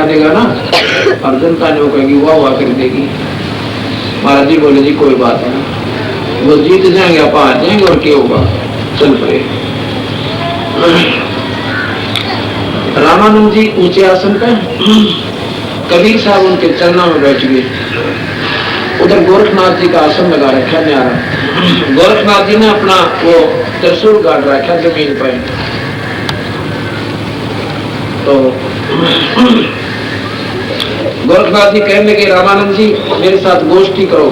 दिखा देगा ना और जनता ने वो कहेगी वाह वाह कर देगी। महाराज जी बोले जी कोई बात नहीं, वो जीत जाएंगे आप आ जाएंगे और क्या होगा, चल पड़े। रामानंद जी ऊंचे आसन पे, कबीर साहब उनके चरणों में बैठ गए। उधर गोरखनाथ जी का आसन लगा रखा न्यारा। गोरखनाथ जी ने अपना वो त्रिशूल गाड़ रखा जमीन पर। तो गोरखनाथ जी कहने लगे रामानंद जी मेरे साथ गोष्ठी करो,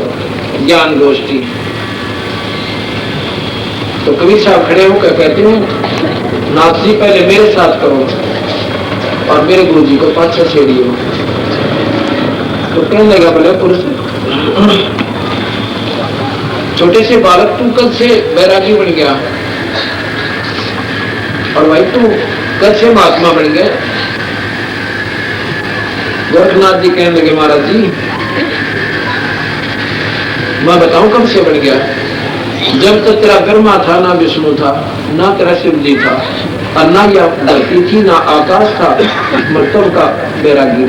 ज्ञान गोष्ठी। तो कबीर साहब खड़े होकर कहते हैं नाथ जी पहले मेरे साथ करो और मेरे गुरु जी को पाछे छेड़िए। तो कहने लगा बोले पुरुष छोटे से बालक तू कल से बैरागी बन गया और भाई तू कल से महात्मा बन गए। गोरखनाथ जी कहने लगे महाराज जी मैं बताऊं कब से बन गया, जब तक तेरा ब्रह्मा था ना विष्णु था ना तेरा शिव जी था और ना यह धरती थी ना आकाश था, मतलब का बैरागी।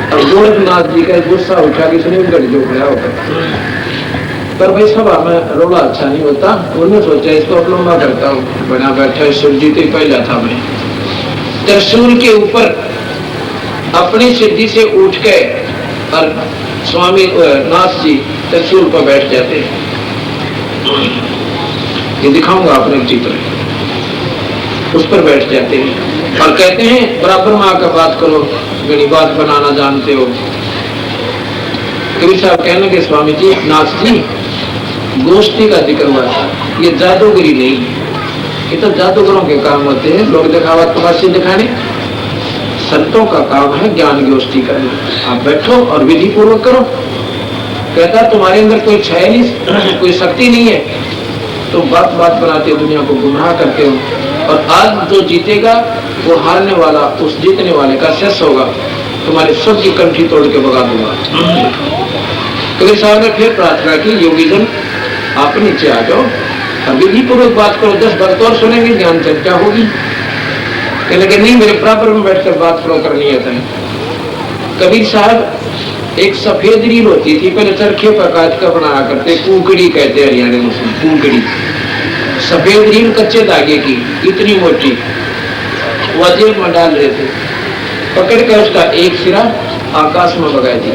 और गोरखनाथ जी का गुस्सा उठा कि इसने गड़ जो खड़ा होकर, पर भाई सभा में रोला अच्छा नहीं होता। उन्होंने सोचा इसको अपलोमा करता हूँ, बना बैठा शिव जी तो पहला था। मैं त्रिशूल के ऊपर अपनी सिद्धि से उठ के और स्वामी नाथ जी त्रिशूल पर बैठ जाते हैं। ये दिखाऊंगा अपने चित्र, उस पर बैठ जाते हैं और कहते हैं बराबर माँ का बात करो, बड़ी बात बनाना जानते हो। कबीर साहब कहने लगे स्वामी जी नाथ जी गोष्ठी का जिक्र हुआ, ये जादूगरी नहीं, ये तो जादूगरों के काम होते हैं, लोग दिखावा तमाशे दिखाने। संतों का काम है ज्ञान गोष्ठी करना। आप बैठो और विधि पूर्वक करो। कहता तुम्हारे अंदर कोई छाया नहीं, कोई शक्ति नहीं है, तो बात बात बनाते दुनिया को गुमराह करते हो। और आज जो जीतेगा वो हारने वाला उस जीतने वाले का शेष होगा, तुम्हारे सबकी कंठी तोड़ के भगा दूंगा। कबीर साहब ने फिर प्रार्थना की योगीजन आप नीचे आ जाओ और विधि पूर्वक बात करो, 10 भक्त और सुनेंगे, ज्ञान चर्चा होगी। कहने लगे नहीं मेरे बराबर में बैठकर बात करो करनी है। कबीर साहब एक सफेद रील होती थी पहले चरखे पर काट कर बनाया करते, कुकड़ी कहते हरियाणा में, कुकड़ी सफेद रील कच्चे धागे की इतनी मोटी, वह जेब में डाल रहे थे, पकड़ कर उसका एक सिरा आकाश में भगा दी।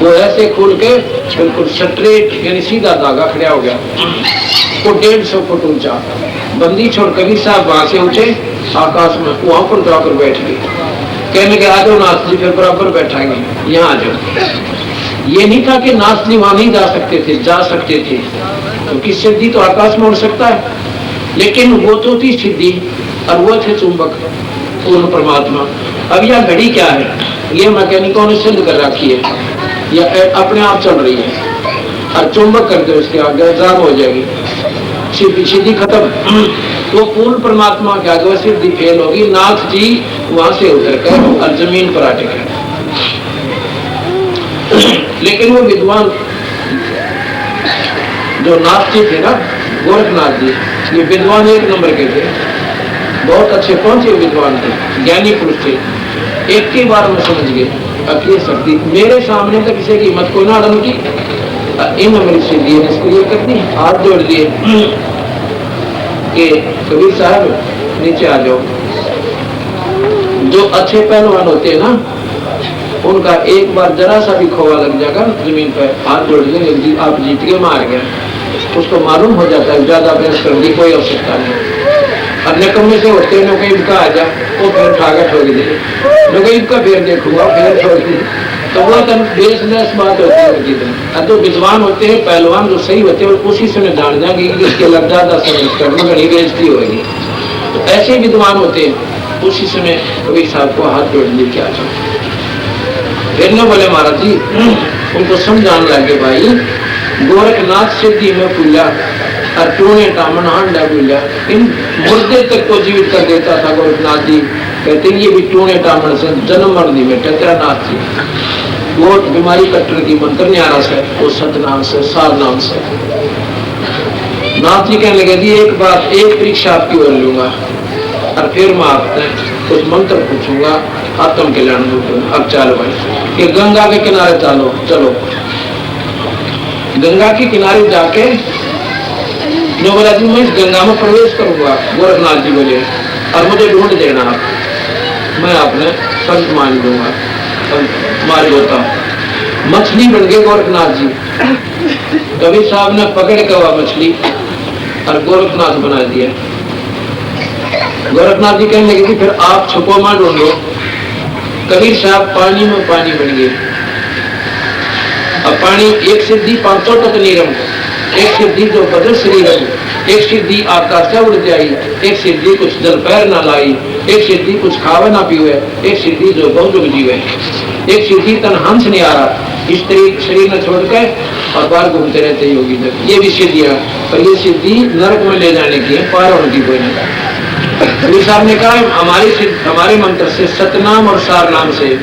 वो ऐसे खुल के बिल्कुल स्ट्रेट यानी सीधा धागा खड़ा हो गया, वो 150 फुट ऊंचा। बंदी छोड़ कबीर साहब वहां से उठे आकाश में, वहां पर जाकर बैठ गए। कहने के आ जाओ नाथ जी, फिर बराबर बैठाएंगे, यहाँ आ जाओ। ये नहीं था कि नाथ जी वहां नहीं जा सकते थे, जा सकते थे, क्योंकि सिद्धि तो आकाश में उड़ सकता है, लेकिन वो तो थी सिद्धि और वो थे चुंबक पूर्ण परमात्मा। अब यह घड़ी क्या है, ये मैकेनिकों ने सिद्ध कर रखी है, यह अपने आप चल रही है और चुंबक कर दो उसके आगे जाम हो जाएगी, सिद्धि खत्म। वो पूर्ण परमात्मा के आगे सिद्धि फेल होगी। नाथ जी वहां से उतर कर और जमीन पर आटे गए। लेकिन वो विद्वान जो नाथ जी थे ना, गोरखनाथ जी, ये विद्वान एक नंबर के थे, बहुत अच्छे पहुंचे विद्वान थे, ज्ञानी पुरुष थे। एक ही बार में समझ गए अखिल शक्ति मेरे सामने तो किसी की हिम्मत को ना अड़न की, इन मेरी सिद्धि ने इसको ये कर दी, हाथ जोड़ दिए कि कबीर साहब नीचे आ जाओ। जो अच्छे पहलवान होते हैं ना, उनका एक बार जरा सा भी खोवा लग जाएगा जमीन पर, हाथ जोड़ दिए आप जीत के मार गए, उसको मालूम हो जाता है ज्यादा बहस करने की कोई आवश्यकता नहीं। और निकम्मे से होते हैं नौकरी का आ जा, वो फिर उठाकर ठोक दे, नौकरी का फिर देखूंगा फिर ठोक दे, तो वो तो बेसलेस बात होती है जितना। तो विद्वान होते हैं पहलवान जो सही होते हैं उसी समय जान जाएंगे कि इसके लग ज्यादा समझ करना बड़ी बेइज्जती होगी। तो ऐसे विद्वान होते हैं उसी समय कबीर साहब को हाथ जोड़ लेके आ जाओ। फिर न बोले महाराज जी, उनको समझाने लगे भाई गोरखनाथ सिद्धि में पूजा और टूने टामन हांडा पूजा, इन मुर्दे तक को जीवित कर देता था गोरखनाथ जी। कहते ये भी टूने टामन से जन्म मर नहीं बैठे तेरा नाथ जी, वो बीमारी कट्टर की मंत्र न्यारा से, वो सतनाम से, सार नाम से। नाथ जी कहने लगे जी एक बार एक परीक्षा आपकी ओर लूंगा और फिर मैं आपसे कुछ मंत्र पूछूंगा, आत्म कल्याण रूप। अब चलो भाई कि गंगा के किनारे चलो, चलो गंगा के किनारे जाके जो बोला जी मैं इस गंगा में प्रवेश करूंगा, गोरखनाथ जी बोले, और मुझे ढूंढ देना आप, मैं आपने संत मान लूंगा, संत मार होता। मछली बन गए गोरखनाथ जी। कबीर साहब ने पकड़ के वह मछली और गोरखनाथ बना दिया। गोरखनाथ जी कहने लगे कि फिर आप छुपो मत ढूंढो। कबीर साहब पानी में पानी बन गए। अब पानी एक सिद्धि 500 तक नीरम, एक सिद्धि जो बदल शरीरम, एक सिद्धि आकाश से उड़ जाई, एक सिद्धि कुछ जल पैर ना लाई, एक सिद्धि कुछ खावे ना पीवे, एक सिद्धि जो बहुजुग जीवे, एक सिद्धि तन हंस नहीं आ रहा, स्त्री शरीर न छोड़ के और बाहर घूमते रहते योगी तक। ये भी सिद्धियां, पर ये सिद्धि नरक में ले जाने की है, पार होने की कोई नहीं। कबीर साहब ने कहा हमारे मंत्र से, सतनाम और सार नाम से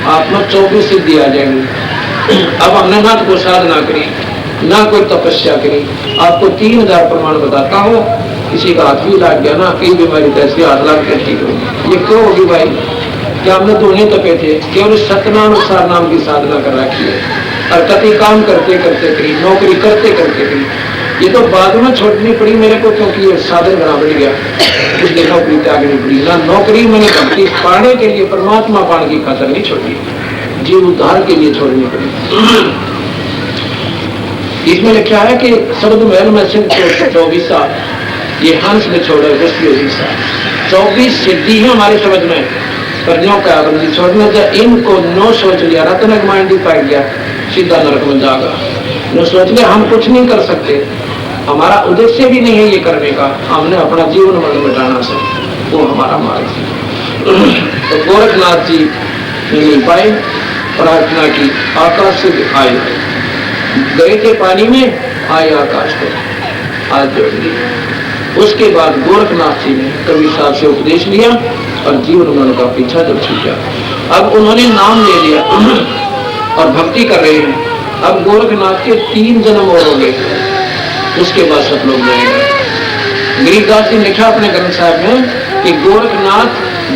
आप में 24 सिद्धि आ जाएंगी। अब हमने ना तो कोई साधना करी, ना कोई तपस्या करी, आपको 3000 प्रमाण बताता हूँ। किसी का हाथ भी लग गया ना, कई बीमारी कैसी हाथ लग के ठीक होगी। ये क्यों होगी भाई? क्या हमने तो नहीं तपे थे, केवल सतनाम और सार नाम की साधना कर रखी है, और कति काम करते करते करी, नौकरी करते करते करी। ये तो बाद में छोड़नी पड़ी मेरे को, क्योंकि ये साधन बना बढ़ गया, इसलिए नौकरी त्यागनी पड़ी ना। नौकरी मैंने भक्ति पाने के लिए, परमात्मा पाने की खातर नहीं छोड़ी, जीव उद्धार के लिए छोड़नी पड़ी। इसमें लिखा है कि शब्द महल में सिर्फ 24 साल, ये हंस ने छोड़ा 24 साल। 24 सिद्धि है हमारे समझ में, पर न्यों का बंदी छोड़ने से इनको नो सोच लिया, रत्नक माइंड ही पाई गया, सीधा नरक में जागा। नो सोच लिया हम कुछ नहीं कर सकते, हमारा उद्देश्य भी नहीं है ये करने का, हमने अपना जीवन मरण मिटाना से, वो हमारा मार्ग है। तो गोरखनाथ जी नहीं पाए, प्रार्थना की, आकाश से दिखाई, गए थे पानी में, आए आकाश को, हाथ जोड़ दिए। उसके बाद गोरखनाथ जी ने कबीर साहब से उपदेश लिया और जीवन मरण का पीछा जब छूटा। अब उन्होंने नाम ले लिया और भक्ति कर रहे हैं। अब गोरखनाथ के 3 जन्म और हो गए, उसके बाद सब लोग जाएंगे। गरीबदास जी ने लिखा अपने ग्रंथ साहब में कि गोरखनाथ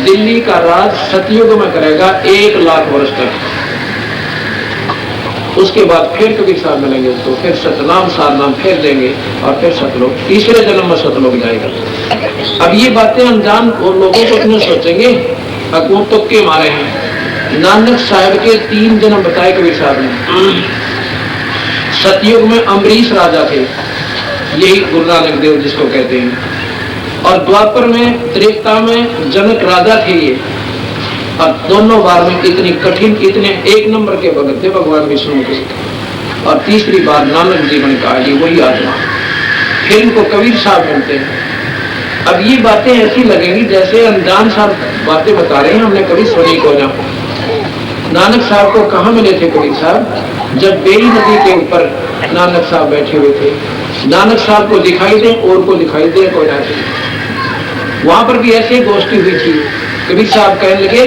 दिल्ली का राज सतयुग में करेगा 1 लाख वर्ष तक। उसके बाद फिर कबीर साहब मिलेंगे उसको, फिर सतनाम सार नाम फिर देंगे और फिर सतलोक, तीसरे जन्म में सतलोक जाएगा। अब ये बातें अनजान और लोगों को इतने सोचेंगे, हकूमत तो के मारे हैं। नानक साहब के 3 जन्म बताए कबीर साहब ने। सतयुग में अम्बरीश राजा थे, यही गुरु नानक देव जिसको कहते हैं, और द्वापर में, त्रेता में जनक राजा थे ये, और दोनों बार में इतनी कठिन, इतने 1 नंबर के भगत थे भगवान विष्णु के, और तीसरी बार नानक जीवन का ये वही आत्मा। फिर इनको कबीर साहब मिलते हैं। अब ये बातें ऐसी लगेंगी जैसे अनजान साहब बातें बता रहे हैं, हमने कभी सुनी को ना। नानक साहब को कहाँ मिले थे कबीर साहब? जब बेई नदी के ऊपर नानक साहब बैठे हुए थे, नानक साहब को दिखाई दे और को दिखाई दे कोई ना थे। वहां पर भी ऐसी गोष्ठी हुई थी। कबीर साहब कहने लगे,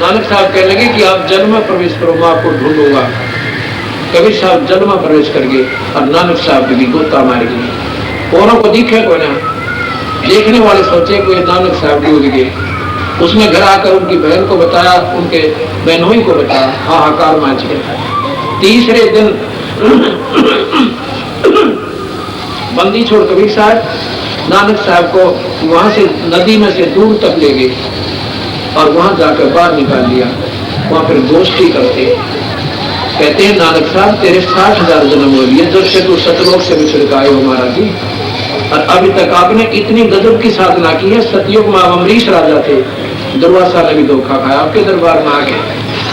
नानक साहब कहने लगे कि आप जल में प्रवेश करो, मैं आपको ढूंढूंगा। कबीर साहब जल में प्रवेश कर गए और नानक साहब भी गोता मार गए। औरों को दिखे कोई ना, देखने वाले सोचे कोई नानक साहब डूब गए। उसने घर आकर उनकी बहन को बताया, उनके बहनों को बताया, हाहाकार मच गया। तीसरे दिन बंदी छोड़ कबीर साहब नानक साहब को वहां से नदी में से दूर तक ले गए और वहां जाकर बाहर निकाल लिया। वहां फिर गोष्ठी करते, कहते हैं नानक साहब तेरे 60,000 जन्म हो लिए, जब से तू सतलोक से बिछड़ के आए हो महाराज जी, और अभी तक आपने इतनी गजब की साधना की है। सतयुग में अम्बरीश राजा थे, दुर्वासा ने भी धोखा खाया, आपके दरबार में आके,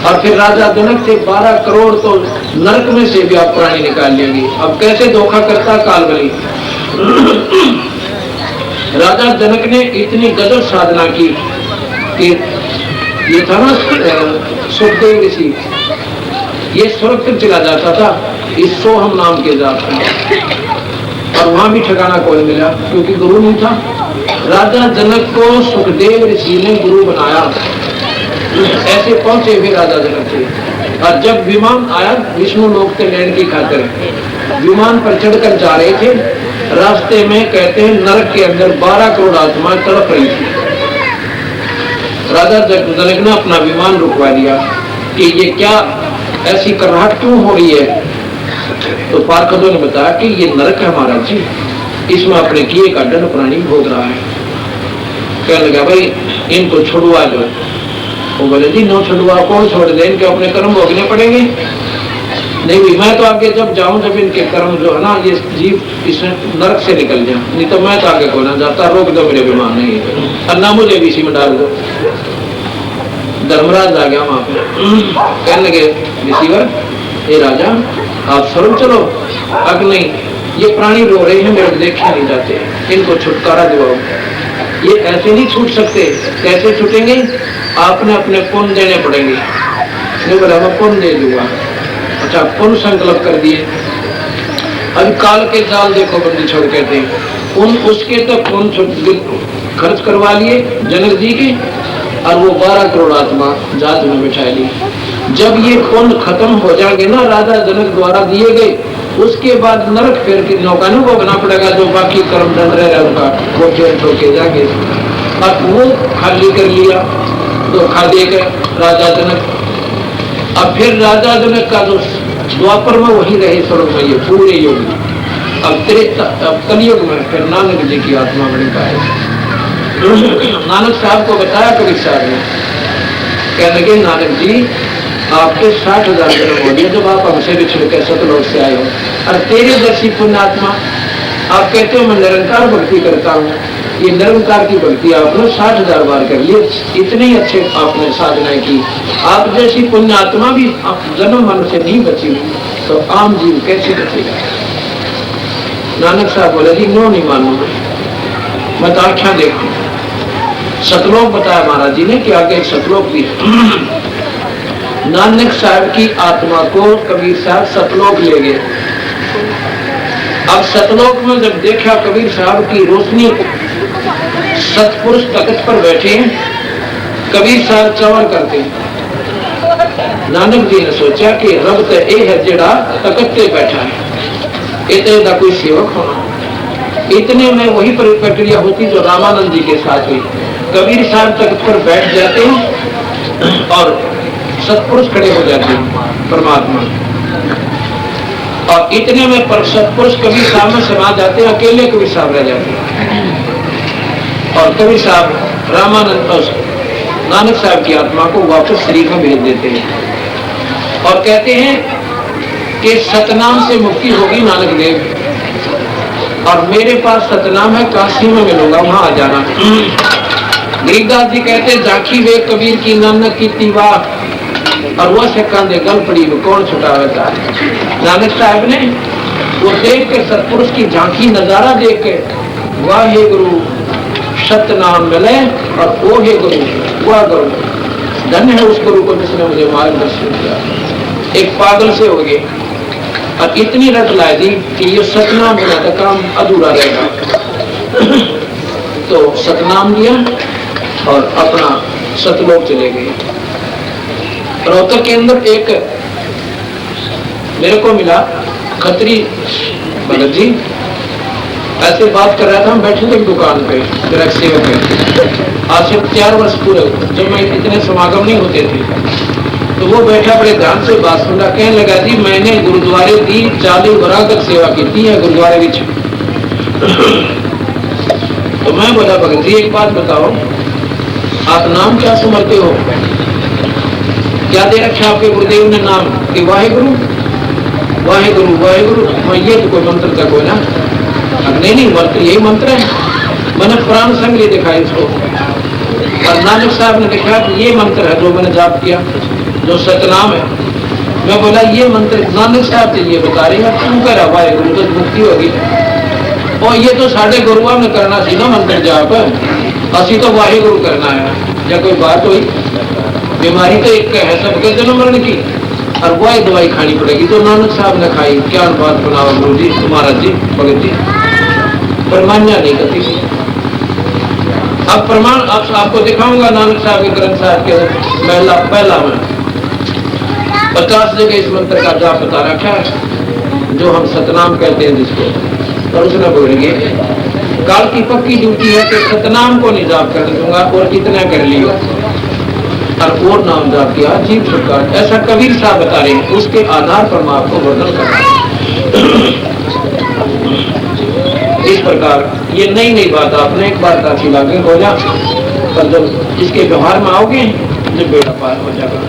और फिर राजा जनक से 12 करोड़ तो नरक में से भी आप प्राणी निकाल लेंगे। अब कैसे धोखा करता कालबली। राजा जनक ने इतनी गजब साधना की कि ये था ना सुखदेव ऋषि, ये स्वर्ग तक चला जाता था इस सोहम नाम के जाप में, और वहां भी ठिकाना कोई मिला क्योंकि गुरु नहीं था। राजा जनक को सुखदेव ऋषि ने गुरु बनाया, ऐसे पहुंचे हुए राजा जनक थे। और जब विमान आया विष्णु लोक से लेने की खातिर, विमान पर चढ़कर जा रहे थे, रास्ते में कहते हैं नरक के अंदर 12 करोड़ आत्मा तड़प रही थी। राजा जनक ने अपना विमान रुकवा दिया कि ये क्या ऐसी कराहट क्यों हो रही है। तो पार्षदों ने बताया कि ये नरक है महाराज जी, इसमें अपने किए का दंड प्राणी भोग रहा है। कहने लगा भाई इनको छुड़वा दो। वो बोले जी नो छुड़वा, कौन छोड़ दे, इनके अपने कर्म भोगने पड़ेंगे। नहीं भाई मैं तो आगे जब जाऊं जब इनके कर्म जो है ना ये जीव इस नरक से निकल जाए, नहीं तो मैं तो आगे को ना जाता, रोक दो मेरे विमान नहीं और ना मुझे भी इसी में डाल दो। धर्मराज आ गया वहां पे, कहने लगे रिसीवर ये राजा आप स्वरूप चलो। अब नहीं ये प्राणी रो रहे हैं, मेरे देखे नहीं जाते, इनको छुटकारा दिलाओ। ये ऐसे नहीं छूट सकते, कैसे छूटेंगे, आपने अपने पुण्य देने पड़ेंगे। नहीं बोला मैं पुण्य दे दूंगा। अच्छा पुण्य संकल्प कर दिए। अब काल के जाल देखो बंदी छोड़ कहते हैं उन उसके तो पुण्य खर्च करवा लिए जनक जी के, और वो 12 करोड़ आत्मा जात में बिठा ली। जब ये पुण्य खत्म हो जाएंगे ना राजा जनक द्वारा दिए गए, उसके बाद नरक फिर की नौका नहीं भोगना पड़ेगा, जो बाकी कर्म दंड रहे उनका वो फिर ठोके जाएंगे। अब वो खाली कर लिया तो खा देकर राजा जनक। अब फिर राजा जनक का जो द्वापर में वही रहे स्वर्ग में ये पूरे युग में। अब कलयुग में फिर नानक जी की आत्मा बन पाए। नानक साहब को बताया कबीर साहब ने, कहने लगे नानक जी आपके 60,000 जन्म हो गए जब आप हमसे बिछड़ के सतलोक से आए हो, और तेरे जैसी पुण्यात्मा आप कहते हो मैं निरंकार भक्ति करता हूँ, ये निरंकार की भक्ति आपने 60,000 बार कर ली, इतने ही अच्छे आपने साधनाएं की। आप जैसी पुण्यात्मा भी जन्म मन से नहीं बची तो आम जीव कैसे बचेगा। नानक साहब बोले जी नो नहीं मानूंगा, मैं तो आख्या देखू। सतलोक बताया महाराज जी ने कि आगे सतलोक भी। नानक साहब की आत्मा को कबीर साहब सतलोक ले गए। अब सतलोक में जब देखा कबीर साहब की रोशनी, सतपुरुष तख्त पर बैठे, कबीर साहब चवर करते। नानक जी ने सोचा कि रब तो ये है जेड़ा तख्त पे बैठा है, ये कोई सेवक होना। इतने में वही प्रक्रिया होती जो रामानंद जी के साथ हुई। कबीर साहब तख्त पर बैठ जाते हैं और सतपुरुष खड़े हो जाते हैं परमात्मा, और इतने में सतपुरुष कबीर साहब में समा जाते हैं, अकेले कबीर साहब रह जाते हैं। और कबीर साहब रामानंद और नानक साहब की आत्मा को वापस शरीर में भेज देते हैं और कहते हैं कि सतनाम से मुक्ति होगी नानक देव, और मेरे पास सतनाम है, काशी में मिलूंगा, वहां आ जाना। गरीबदास जी कहते जाखी वे कबीर की नानक की तीवा, और वह से कांधे गल पड़ी में कौन छुटावेगा। नानक साहब ने वो देख के सतपुरुष की झांकी नजारा देख के वाहे गुरु सतनाम मिले, और ओ हे गुरु वाह गुरु, धन्य है उस गुरु को जिसने मुझे मार्गदर्शन किया। एक पागल से हो गए और इतनी रट लाई दी कि ये सतनाम मिला तो काम अधूरा रहेगा। तो सतनाम लिया और अपना सतलोक चले गए। रोहतक के अंदर एक मेरे को मिला खत्री भगत जी, ऐसे बात कर रहा था, हम बैठे थे दुकान पे, मेरा सेवक है, आज से 4 वर्ष पूरे, जब मैं इतने समागम नहीं होते थे, तो वो बैठा बड़े ध्यान से बात सुन रहा। कहने लगा जी मैंने गुरुद्वारे दी 40 वर्ष तक सेवा की है गुरुद्वारे विच। तो मैं बोला भगत जी एक बात बताओ, आप नाम क्या समझते हो, क्या दे रखा आपके गुरुदेव ने नाम कि वाहेगुरु वाहेगुरु वाहेगुरु। ये तो कोई मंत्र का कोई ना, नहीं मंत्र यही मंत्र है, मैंने पुराण संग दिखाया इसको, और नानक साहब ने देखा कि ये मंत्र है जो मैंने जाप किया, जो सतनाम है। मैं बोला ये मंत्र नानक साहब से ये बता रहे हैं, तू कह रहा वाहेगुरु तो मुक्ति होगी, और ये तो साढ़े गुरुआ में करना सी ना मंत्र जाप, असी तो वाहेगुरु करना है। या कोई बात हुई, बीमारी तो एक है सबके जन्म मरण की, और वही दवाई खानी पड़ेगी। तो नानक साहब ने खाई, क्या बात बनाओ गुरु जी महाराज जी भगत जी, पर मान्या नहीं करती। अब प्रमाण आपको दिखाऊंगा नानक साहब के ग्रंथ साहब के पहला में 50 जगह इस मंत्र का जाप बता रखा है, जो हम सतनाम कहते हैं जिसको। और उसने बोलेंगे काल की पक्की ड्यूटी है कि सतनाम को नहीं जाप कर दूंगा, और कितना कर लियो और वो नाम जाप किया अजीब प्रकार। ऐसा कबीर साहब बता रहे हैं, उसके आधार पर मैं आपको वर्णन कर रहा हूं। इस प्रकार ये नई नई बात आपने एक बार काफी लागे हो जा, पर जब इसके व्यवहार में आओगे जब बेड़ा पार हो जाएगा।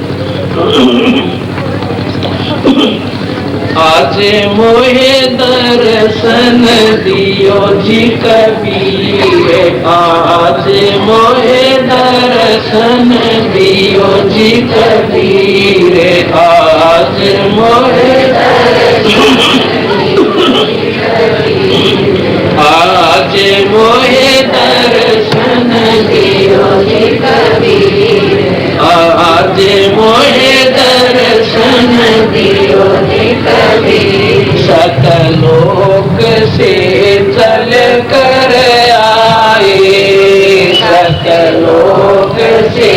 आज मोहे दर्शन दियो जी कबीर, आज मोहे दर्शन दियो जी कबीर, आज मोहे आज मोहे दर्शन दियो जी कबीर, आज मोहे दर्शन दियो जी कबीर। सतलोक से चल कर आए, सतलोक से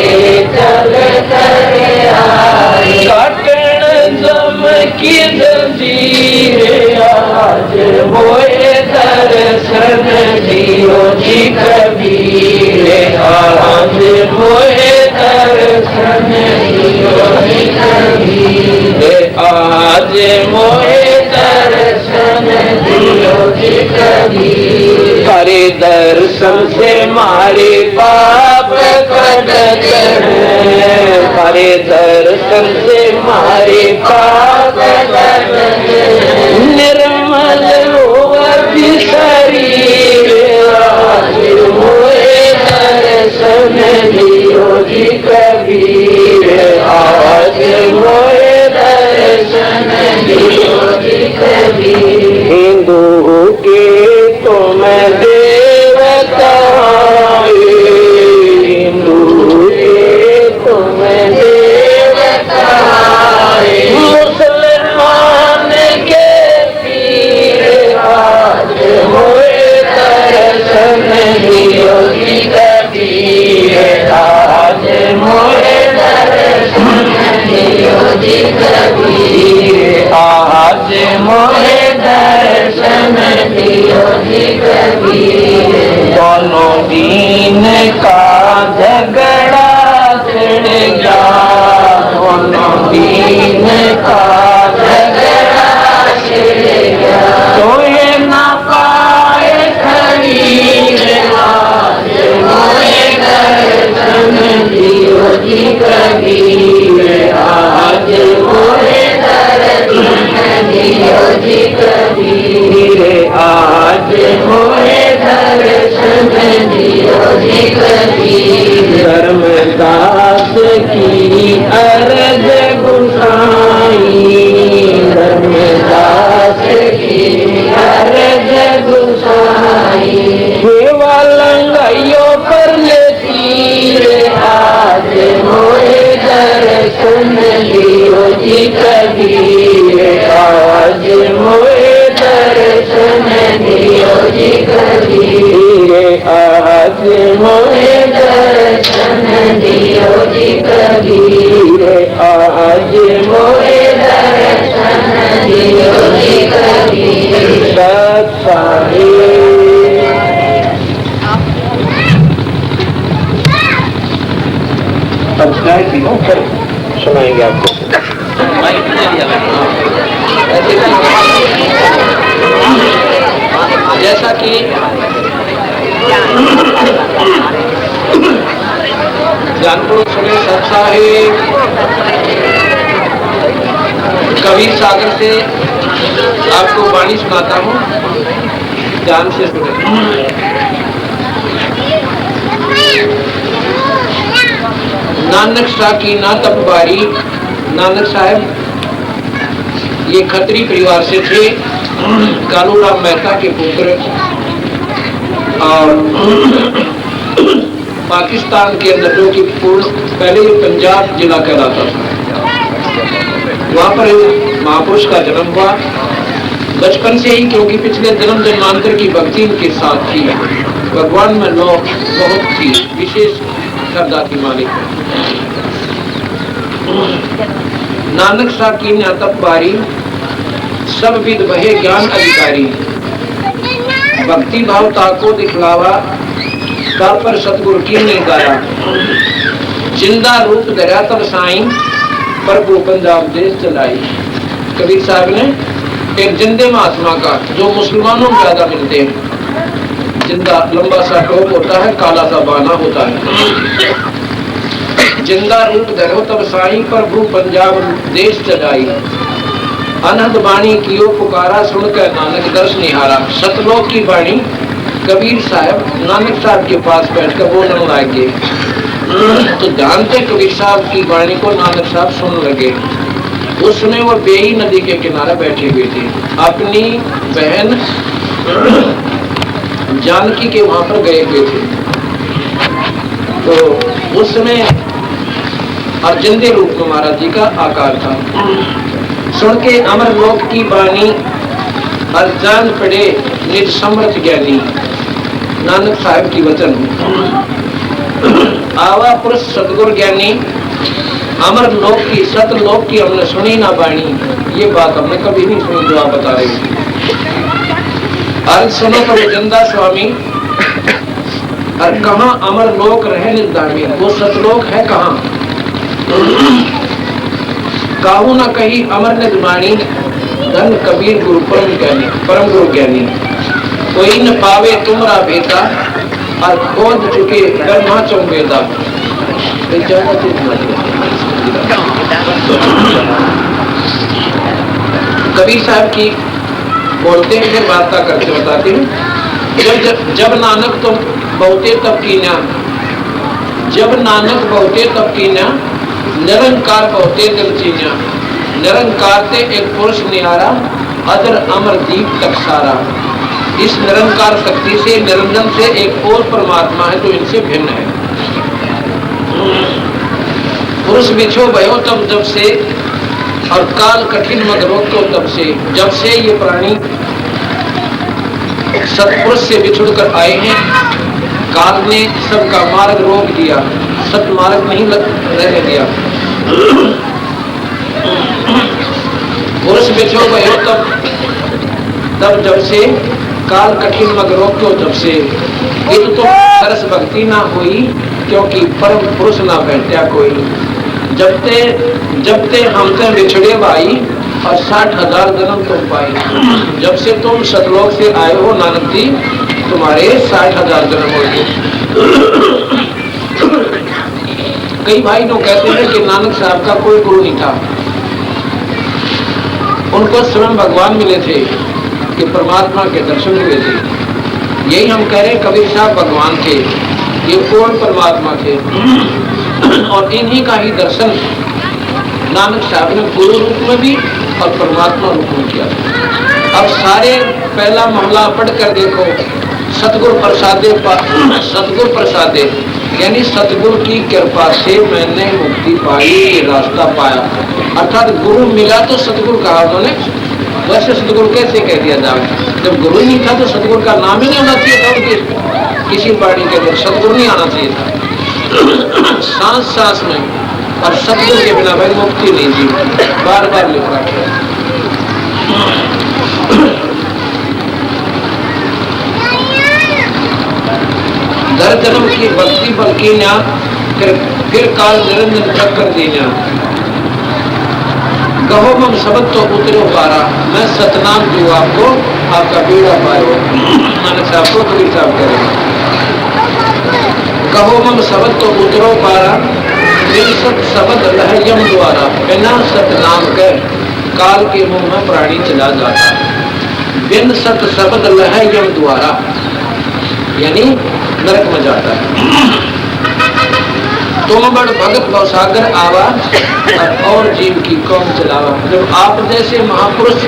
चल कर आए, काटन जम की जंजीर, आज मोहे दर्शन दियो जी कबीर, आज मोहे दर्शन दियो जी कबीर, आज मोहे दर्शन दियो जी कबीर। हरे दर्शन से मारे पाप कटत हैं, हरे दर्शन से मारे पाप कटत हैं, निर्मल होवत शरीर, आज मोहे दर्शन दियो जी कबीर, आज मोहे दर्शन दियो जी कबीर। हिंदू के तुम देवता, हिंदू के तुम देवता, मुसलमान के पीर, आज मोहे दर्शन दियो जी कबीर, आज मोहे दर्शन दियो जी कबीर, आज मोहे दर्शन दियो जी कबीर। दोनों दीन का झगड़ा छिड़ गया, दोनों दीन का झगड़ा छिड़ गया, तो ये ना पाए खरीद, आज मोहे दर्शन दियो जी कबीर, आज मोहे दर्शन दियो जी कबीर, आज मोहे दर्शन दियो जी कबीर। धर्मदास की अर्ज गुसाई, धर्मदास की अर्ज गुसाई, सेवा लंगाइयों पर ले तीर, आज मोहे दर्शन दियो जी कबीर, आज मोहे दर्शन दियो जी कबीर, आज मोहे दर्शन दियो जी कबीर, आज मोहे दर्शन दियो जी कबीर। सत्साई सुनाएंगे आपको। जैसा कि जानपुर सुने साहिब कबीर सागर से आपको वाणी सुनाता हूँ, ध्यान से सुने। नानक शाह की ना तपबारी, नानक साहब ये खत्री परिवार से थे, कालूराम मेहता के पुत्र, और पाकिस्तान के अंदर जो कि पहले पंजाब जिला कहलाता था, वहाँ पर महापुरुष का जन्म हुआ। बचपन से ही, क्योंकि पिछले जन्म जन्मांतर की भक्ति उनके साथ थी, भगवान में नौ बहुत थी, विशेष श्रद्धा की मालिक। नानक शाह की नातप बारी, सब विद बहे ज्ञान अधिकारी, भक्ति भाव ताको दिखलावा, तार पर सतगुरु की ने गाया। जिंदा रूप धरा तब साईं प्रभु पंजाब देश चलाई। कबीर साहब ने एक जिंदे महात्मा का, जो मुसलमानों में ज्यादा मिलते हैं, जिंदा लंबा सा टोप होता है, काला सा बाना होता है, जिंदा रूप धरो तब साईं प्रभु पंजाब देश चलाई। अनहद बाणी कियो पुकारा सुनकर नानक दर्श निहारा। सतलोक की बाणी कबीर साहब नानक साहब के पास बैठकर बोलने लगे, तो जानते कबीर साहब की वाणी को नानक साहब सुन लगे। उस समय वो बेई नदी के किनारे बैठे हुए थे, अपनी बहन जानकी के वहां पर गए हुए थे। तो उस समय और जिंदे रूप में महाराज जी का आकार था। सुन के अमर लोक की बानी और जान पड़े निज समर्थ ज्ञानी। नानक साहब की वचन आवा पुरुष सतगुर ज्ञानी, अमर लोक की सतलोक की हमने सुनी ना बाणी। ये बात हमने कभी नहीं सुनी जो आप बता रहे हैं। अर्ज सुनो तो जिंदा स्वामी, और कहाँ अमर लोक रहे निर्धामी, वो सतलोक है कहाँ। काहू न कही अमर निर्माणी, धन कबीर गुरु परम ज्ञानी, परम गुरु ज्ञानी। कोई न पावे तुमरा बेटा, और खोद चुके ब्रह्मा चौबेदा। कबीर साहब की बोलते हैं, फिर वार्ता करते बताते हैं। जब नानक तुम बहुते तब कीना, जब नानक बहुते तब कीना, निरंकार बहुते दिल चीना। निरंकार से एक पुरुष निहारा, अदर अमर दीप तक सारा। इस निरंकार शक्ति से, निरंजन से एक और परमात्मा है जो इनसे भिन्न है। पुरुष बिछो भयो तब जब से, और काल कठिन मत रोको तब से। जब से ये प्राणी सतपुरुष से बिछुड़ कर आए हैं, काल ने सबका मार्ग रोक दिया, सतमार्ग नहीं रहने दिया। पुरुष बिछो भयो तब जब से, काल कठिन मग रोक्यो तब से। इत तो सरस भक्ति ना हुई, क्योंकि परम पुरुष ना बैठा कोई। जब ते हमसे बिछड़े भाई, और 60,000 जन्म तुम पाई। जब से तुम सतलोक से आए हो नानक जी, तुम्हारे 60,000 जन्म हो गए। कई भाई लोग कहते हैं कि नानक साहब का कोई गुरु नहीं था, उनको स्वयं भगवान मिले थे, कि परमात्मा के दर्शन हुए थे। यही हम कह रहे, कबीर साहब भगवान थे, ये पूर्ण परमात्मा थे, और इन्हीं का ही दर्शन नानक साहब ने गुरु रूप में भी और परमात्मा रूप में किया। अब सारे पहला मोहल्ला पढ़ कर देखो, सतगुरु प्रसादे, सतगुरु प्रसादे यानी सतगुरु की कृपा से मैंने मुक्ति पाई, ये रास्ता पाया। अर्थात गुरु मिला तो सतगुरु कहा उन्होंने, वैसे सतगुरु कैसे कह दिया जाए। जब गुरु नहीं था तो सतगुरु का नाम ही नहीं होना चाहिए था, उनकी किसी वाणी के अंदर सतगुरु नहीं आना चाहिए था। सांस सांस में, और सतगुरु के बिना भाई मुक्ति नहीं जी, बार बार लिख रखा है। दर जन्म की भक्ति बल्कि ना, फिर काल निरंजन चक्कर देना। कहो मम शब्द तो उतरो पारा, मैं सतनाम दूं आपको, आपका बेड़ा पारो। नानक साहब को कबीर साहब कह रहे। कहो मम शब्द तो उतरो पारा, बिन सत शब्द लह यम द्वारा। बिना सतनाम कर काल के मुंह में प्राणी चला जाता, बिन सत शब्द लह यम द्वारा, यानी नरक में जाता है। तुम बड़ भगत भवसागर आवा, और जीव की कौन चलावा। जब आप जैसे महापुरुष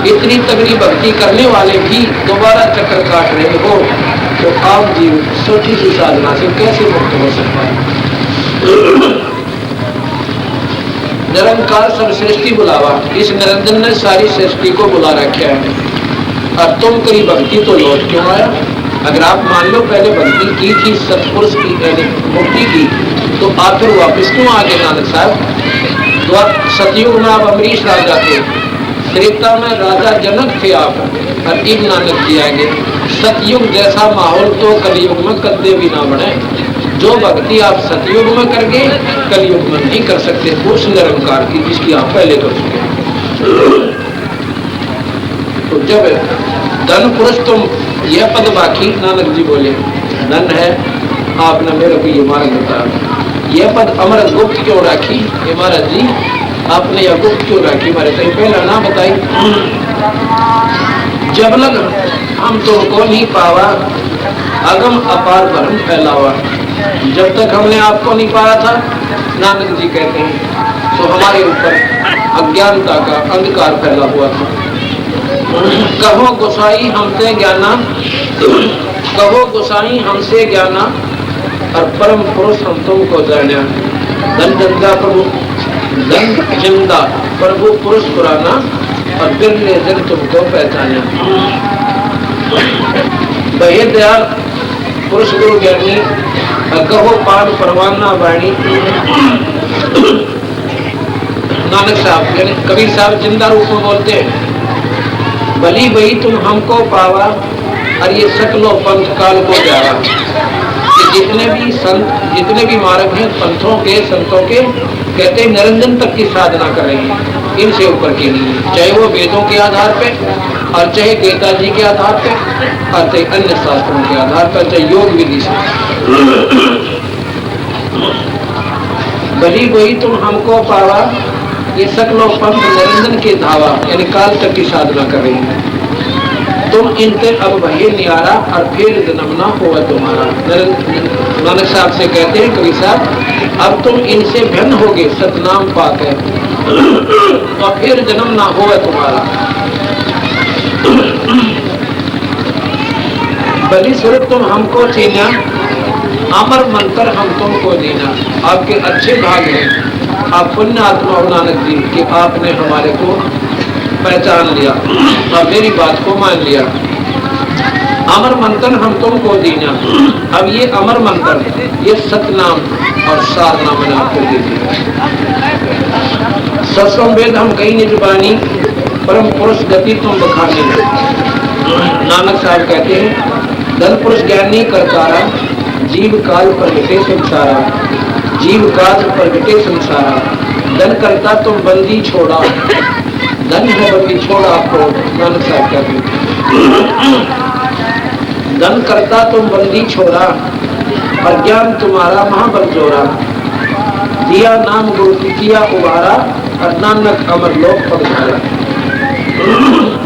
इतनी तगड़ी भक्ति करने वाले भी दोबारा चक्कर काट रहे हो, तो आप जीव छोटी सी साधना से कैसे मुक्त हो सकता है। निरंकार सब सृष्टि बुलावा, इस निरंजन ने सारी सृष्टि को बुला रखा है। और तुम करी भक्ति तो लौट क्यों आया। अगर आप मान लो पहले भक्ति की थी, सतपुरुष की मुक्ति की, तो आप फिर वापिस क्यों आ गए नानक साहब। सतयुग में आप अमरीश राजा थे, त्रेता में राजा जनक थे आप, और अब नानक जी आएंगे। सतयुग जैसा माहौल तो कलयुग में कदे भी ना बने। जो भक्ति आप सतयुग में करके कलयुग में नहीं कर सकते उस निरंकार की जिसकी आप पहले कर चुके। तो जब धन पुरुष तुम यह पद बाकी, नानक जी बोले धन है आपने मेरे को ये मार्ग बताया, यह पद अमर गुप्त क्यों राखी? ये महाराज जी आपने यह गुप्त क्यों राखी? मारे कहीं पहला ना बताई। जब लग हम तुमको नहीं पावा अगम अपार भरम फैलावा, जब तक हमने आपको नहीं पाया था नानक जी कहते हैं तो हमारे ऊपर अज्ञानता का अंधकार फैला हुआ था। कहो गोसाई हमसे ज्ञाना, कहो गोसाई हमसे ज्ञाना और परम पुरुष हम तुमको जाना। धन जंदा प्रभु, धन जिंदा प्रभु पुरुष पुराना और बिरले जन तुमको पहचाना। बहे दयाल पुरुष गुरु ज्ञानी कहो पान परवाना वाणी। नानक साहब यानी कबीर साहब जिंदा रूप में बोलते हैं, भली भई तुम हमको पावा और ये सकलो पंथ काल को जावा। कि जितने भी संत, जितने भी मार्ग हैं पंथों के, संतों के, कहते हैं निरंजन तक की साधना करेंगे, इनसे ऊपर की नहीं है। चाहे वो वेदों के आधार पे और चाहे गीता जी के आधार पे और चाहे अन्य शास्त्रों के आधार पर, चाहे योग विधि से। भली वही तुम हमको पावा ये सकलो पंथ निरंजन के धावा, यानी काल तक की साधना कर रही है। तुम इनते अब वही नियारा और फिर जन्म ना होगा तुम्हारा। नानक साहब से कहते हैं कवि साहब, अब तुम इनसे भिन्न होगे सतनाम पाकर और फिर जन्म ना होगा तुम्हारा। भली स्वरूप तुम हमको चीना, अमर मंत्र हम तुमको देना। आपके अच्छे भाग हैं, आप पुण्य आत्मा हो नानक जी कि आपने हमारे को पहचान लिया और मेरी बात को मान लिया। अमर मंत्र हम तुमको देना। अब ये अमर मंत्र, ये सतनाम और सार नाम मैंने आपको दे दिया। सत्संग वेद हम कहीं नहीं जुबानी, परम पुरुष गति तुम बखाने। नानक साहब कहते हैं धन पुरुष ज्ञानी करतारा, जीव काल प्रगटे संसारा। जीव काल प्रगटे संसारा, धन करता तुम बंदी छोड़ा। धन है बंदी छोड़ा आपको, नानक साहब कहते हैं धन करता तुम बंदी छोड़ा और ज्ञान तुम्हारा महाबल जोड़ा। दिया नाम गुरु की किया उबारा और नानक अमर लोक पधारा।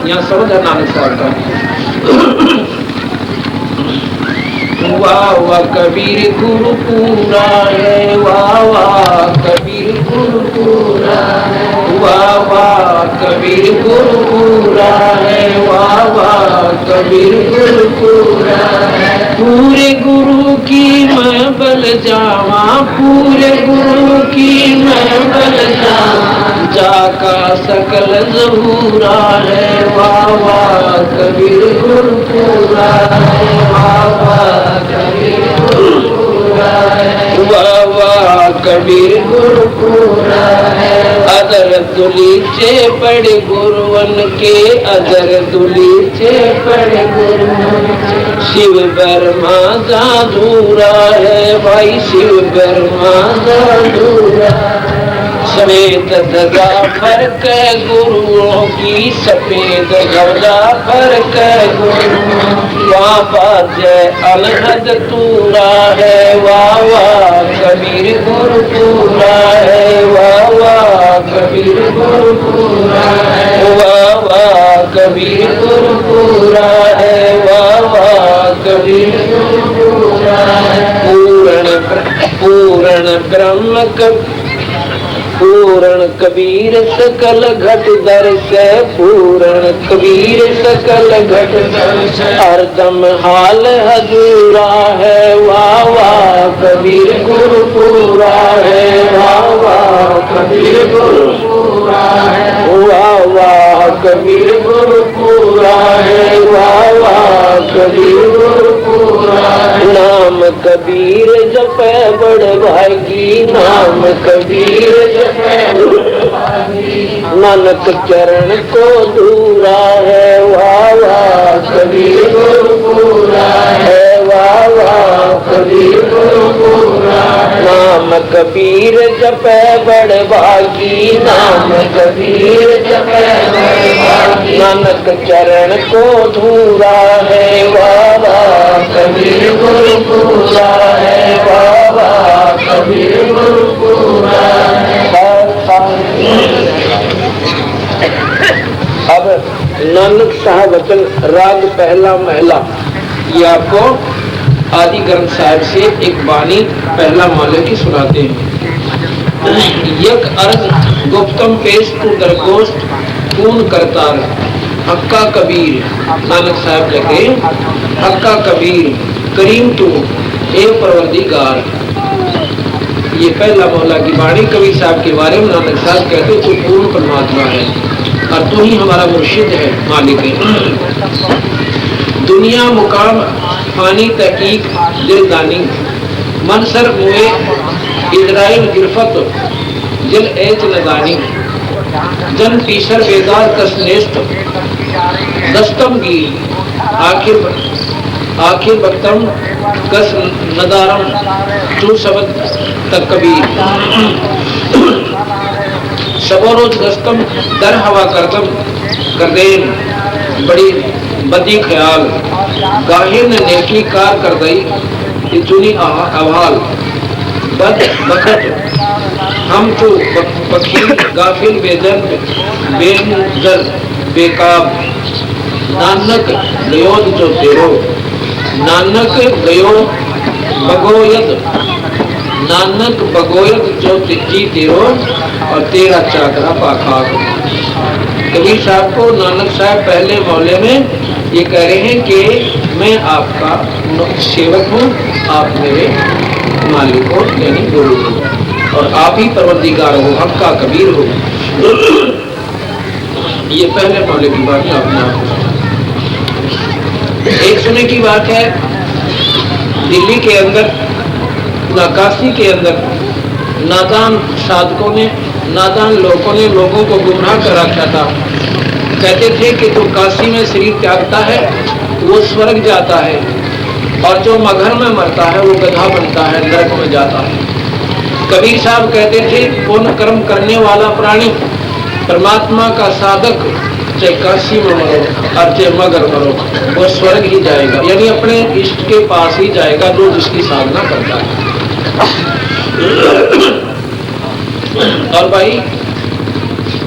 यहाँ समझ है नानक साहब का। वाह वाह कबीर गुरु पूरा है, वाह वाह कबीर गुरु पूरा है, वाह वाह कबीर गुरु पूरा है, वाह वाह कबीर गुरु पूरा है। पूरे गुरु की मैं बल जावा, पूरे गुरु की मैं बल जावा, जाका सकल जहूरा है, वाह वाह कबीर गुरु पूरा है, वाह वाह कबीर गुरु पूरा है, वाह वाह कबीर गुरु पूरा है। अदर दुलीचे पड़े गुरुवन के, अदर दुलीचे पड़े गुरुवन के। शिव बर्मा जादूरा है भाई, शिव बर्मा जादूरा। सफेद ध्वजा फर्क गुरुओं की, सफेद ध्वजा फर्क गुरुओं की। बाबा जय अलहद तूरा है, वाह वाह कबीर गुरु पूरा है, वाह वाह कबीर गुरु पूरा है, वाह वाह कबीर गुरु पूरा है, वाह वाह कबीर गुरु पूरा है। पूर्ण ब्रह्म पूर्ण कबीर सकल घट दर्श, पूर्ण कबीर सकल घट दर्श। हरदम हाल हजूरा है, वाह वाह कबीर गुरु पूरा है, वाह वाह कबीर गुरु पूरा है, वाह वाह कबीर गुरु पूरा है, वाह वाह कबीर गुरु पूरा है। नाम कबीर जपे बड़ भागी, नाम कबीर जपे बड़ भागी। नानक चरण को दूरा है, वाह वाह कबीर गुरु पूरा है, वाह वाह कबीर गुरु पूरा नाम कबीर जपै बड़ भागी, नाम कबीर जपै बड़ भागी, नानक चरण को धूरा है बाबा, कबीर गुरु पूरा है बाबा, कबीर गुरु पूरा है। अब नानक साहब वचन राग पहला महला, ये आपको आदि ग्रंथ साहिब से एक वाणी पहला महले की सुनाते हैं। यक अर्ज गुप्तम पेश तू दरगोश्त पूर्ण करतार, हक्का कबीर, नानक साहब लगे हक्का कबीर करीम तू ए परवरदिगार। ये पहला महला की वाणी कबीर साहब के बारे में नानक साहब कहते तू पूर्ण परमात्मा है और तू ही हमारा मुर्शिद है, मालिक है। दुनिया मुकाम फानी तहकीक दिलदानी, मनसर मुए इजराइल गिरफत दिल एच नदानी, जन तीसर बेदार कसनेस्त दस्तम गी, आखिर बक्तम कस नदारम चू शब्द तक कबीर। सबो रोज दस्तम दर हवा करदम कर देन बड़ी बदी ख्याल, गाहिर ने नेकी कार कर दई चुनी अवाल, बद बखत हम तो बखील गाफिल बेदर्द बेनजर बेकाब, नानक गयोद जो तेरो, नानक गयो बगोयद, नानक बगोयद जो जी तेरो और तेरा चाकरा पाखाक। कबीर साहब को नानक साहब पहले महले में ये कह रहे हैं कि मैं आपका सेवक हूँ, आप मेरे मालिक हो यानी गुरु हो और आप ही परवरदिगार हो, हक्का कबीर हो। ये पहले महले की बात है अपने आप। एक समय की बात है, दिल्ली के अंदर नक्काशी के अंदर नादान साधकों ने, नादान लोगों ने लोगों को गुमराह कर रखा था। कहते थे कि जो काशी में शरीर त्यागता है वो स्वर्ग जाता है और जो मगर में मरता है वो गधा बनता है, नरक में जाता है। कबीर साहब कहते थे पुण्य कर्म करने वाला प्राणी परमात्मा का साधक चाहे काशी में मरो और चाहे मगर मरो वो स्वर्ग ही जाएगा, यानी अपने इष्ट के पास ही जाएगा जो जिसकी साधना करता है। और भाई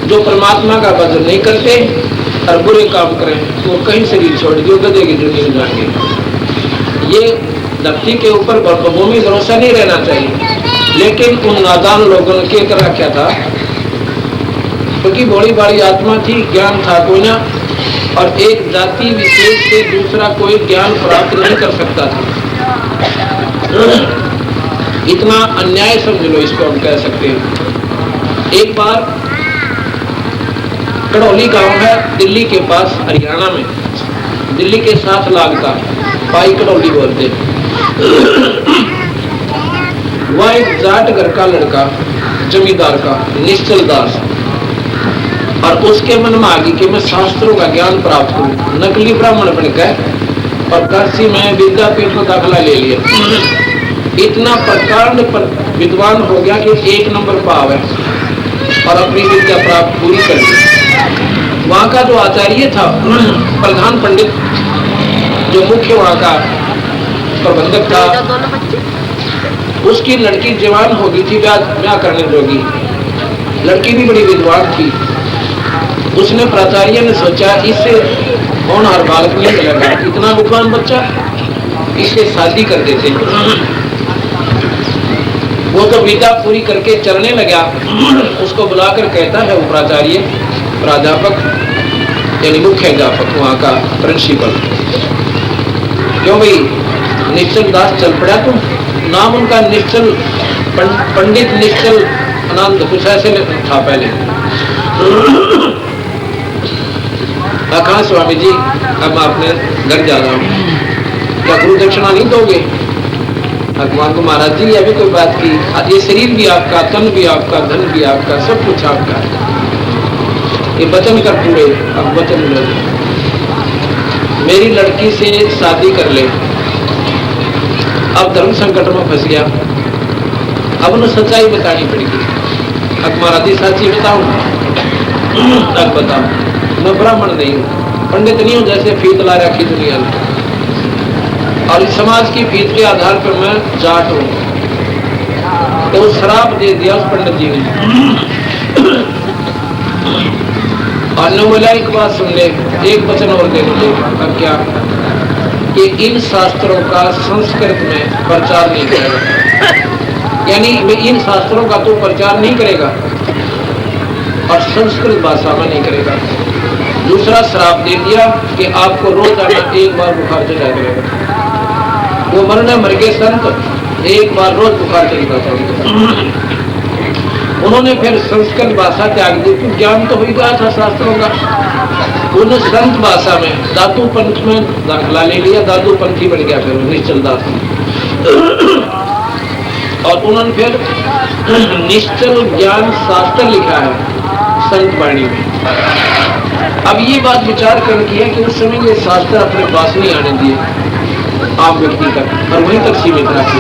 जो परमात्मा का भजन नहीं करते और बुरे काम करें वो कहीं शरीर छोड़ दियो, गधे की दुनिया में जाएंगे। ये धरती के ऊपर भूमि भरोसा नहीं रहना चाहिए, लेकिन उन नादान लोगों ने क्या कर रखा था, क्योंकि बड़ी बड़ी आत्मा थी, ज्ञान था कोई ना, और एक जाति विशेष से दूसरा कोई ज्ञान प्राप्त नहीं कर सकता था। इतना अन्याय समझ लो, इसको हम कह सकते हैं। एक बार कड़ौली गांव है दिल्ली के पास, हरियाणा में, दिल्ली के साथ लागता, पाई कड़ौली बोलते। वह एक जाट घर का लड़का, जमींदार का, निश्चल दास, और उसके मन में आ गई कि मैं शास्त्रों का ज्ञान प्राप्त करूं। नकली ब्राह्मण बनकर और काशी में विद्यापीठ में दाखिला ले लिया। इतना प्रकांड पर विद्वान हो गया कि 1 नंबर पाव है और अपनी विद्या प्राप्त पूरी कर ली। वहाँ का जो आचार्य था, प्रधान पंडित, जो मुख्य वहाँ का प्रबंधक था, उसकी लड़की जवान हो गई थी, ब्याह करने जोगी। लड़की भी बड़ी विद्वान थी। उसने प्राचार्य ने सोचा इससे होनहार बालक नहीं मिलेगा, इतना विद्वान बच्चा, इससे शादी कर देते। वो तो विद्या पूरी करके चलने लगा, उसको बुलाकर कहता है वो प्राचार्य, प्राध्यापक यानी मुख्य अध्यापक, वहाँ का प्रिंसिपल, क्यों भाई निश्चल दास चल पड़ा तुम? नाम उनका निश्चल, पंडित निश्चल आनंद कुछ ऐसे था पहले। कहा स्वामी जी अब मैं अपने घर जा रहा हूँ, क्या गुरु दक्षिणा नहीं दोगे? भगवान को महाराज जी अभी कोई बात की, ये शरीर भी आपका, तन भी आपका, धन भी आपका, सब कुछ आपका है, ये वचन कर पूरे, अब वचन लो, मेरी लड़की से शादी कर ले। अब धर्म संकट में फंस गया, अब उन्हें सच्चाई बतानी पड़ेगी। अब महाराज सच्ची बताऊं, अब बताओ मैं ब्राह्मण नहीं हूँ, पंडित नहीं हूँ जैसे फीत ला रखी दुनिया में, और इस समाज की फीत के आधार पर मैं जाट हूँ। तो श्राप दे दिया उस पंडित जी ने। और ने बोला एक बात सुन ले, एक वचन और दे दो। अब क्या कि इन शास्त्रों का संस्कृत में प्रचार नहीं करेगा, यानी इन शास्त्रों का तो प्रचार नहीं करेगा और संस्कृत भाषा में नहीं करेगा। दूसरा श्राप दे दिया कि आपको रोजाना एक बार बुखार चढ़ा करेगा। वो मरने मर के संत एक बार रोज बुखार चढ़ेगा चाहिए। उन्होंने फिर संस्कृत भाषा त्याग दी, क्योंकि ज्ञान तो हो गया था शास्त्रों का। उन्होंने संत भाषा में धातु पंथ में दाखिला ले लिया, धातु पंथी बन गया फिर निश्चल दास। और उन्होंने फिर निश्चल ज्ञान शास्त्र लिखा है संत वाणी में। अब ये बात विचार कर की है कि उस समय ये शास्त्र अपने पास नहीं आने दिए आम व्यक्ति तक, और वहीं तक सीमित रखे।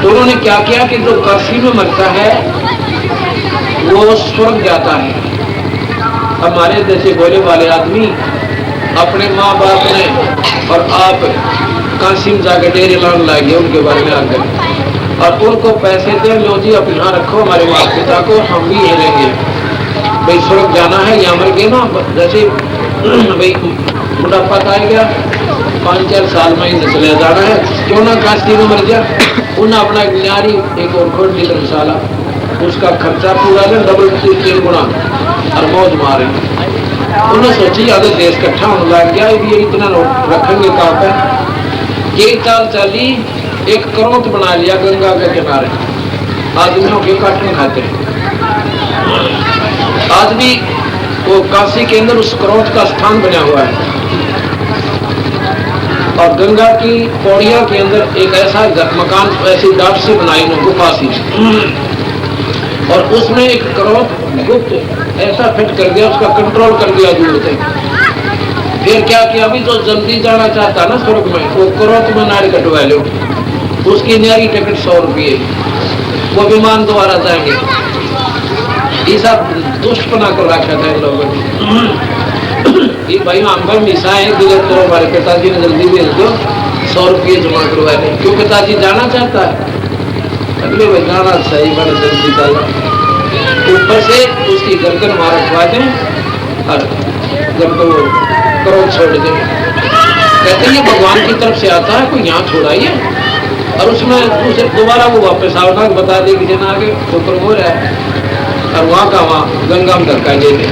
तो उन्होंने क्या किया कि जो काशी में मरता है वो स्वर्ग जाता है। हमारे जैसे बोले वाले आदमी अपने माँ बाप ने और आप काशी में जाकर डेरे लाने लगे उनके बारे में आकर, और उनको पैसे दे, लो जी अब यहाँ रखो हमारे माता पिता को, हम भी यहीं रहेंगे। भाई स्वर्ग जाना है, यहाँ मर गए ना, जैसे भाई बुढ़ापा आ गया 5-4 साल में ही चले जाना है, क्यों ना काशी में मर गया। उन्हें अपना एक न्यारी एक और खोल ली धर्मशाला, उसका खर्चा पूरा ले, डबल 3 गुना और मौज मारे। उन्हें सोची अगर देश इकट्ठा होने लग गया, ये इतना रखेंगे कहाँ पे। ये चाल चली, एक करोत बना लिया गंगा के किनारे, आदमियों के काटने खाते। आदमी वो काशी के अंदर उस करोत का स्थान बना हुआ है, और गंगा की पौड़िया के अंदर एक ऐसा मकान ऐसी डाट से बनाई गुफा सी, और उसमें एक करोत गुप्त ऐसा फिट कर दिया, उसका कंट्रोल कर दिया दूर से। फिर क्या किया, अभी तो जल्दी जाना चाहता ना स्वर्ग में, वो करोत में नारी कटवा लो, उसकी न्यारी टिकट 100 रुपये, वो विमान द्वारा जाएंगे। ये सब दुष्टपना कर रखा था इन लोगों ने। भाई हम पर मिसा है तो हमारे पिताजी ने जल्दी भेज दो, 100 रुपये जमा करवा लें, क्यों पिताजी जाना चाहता है। अगले भाई जाना सही बड़ा जल्दी चला, ऊपर से उसकी गर्दन मार रखवा दें, और जब तो वो करोड़ छोड़ दें, कहते हैं भगवान की तरफ से आता है, कोई यहाँ छोड़ाइए, और उसमें उसे दोबारा वो वापस आवना बता दे कि जना आगे ऊपर हो रहा है, और वहाँ का वहाँ गंगा में धक्का दे दे,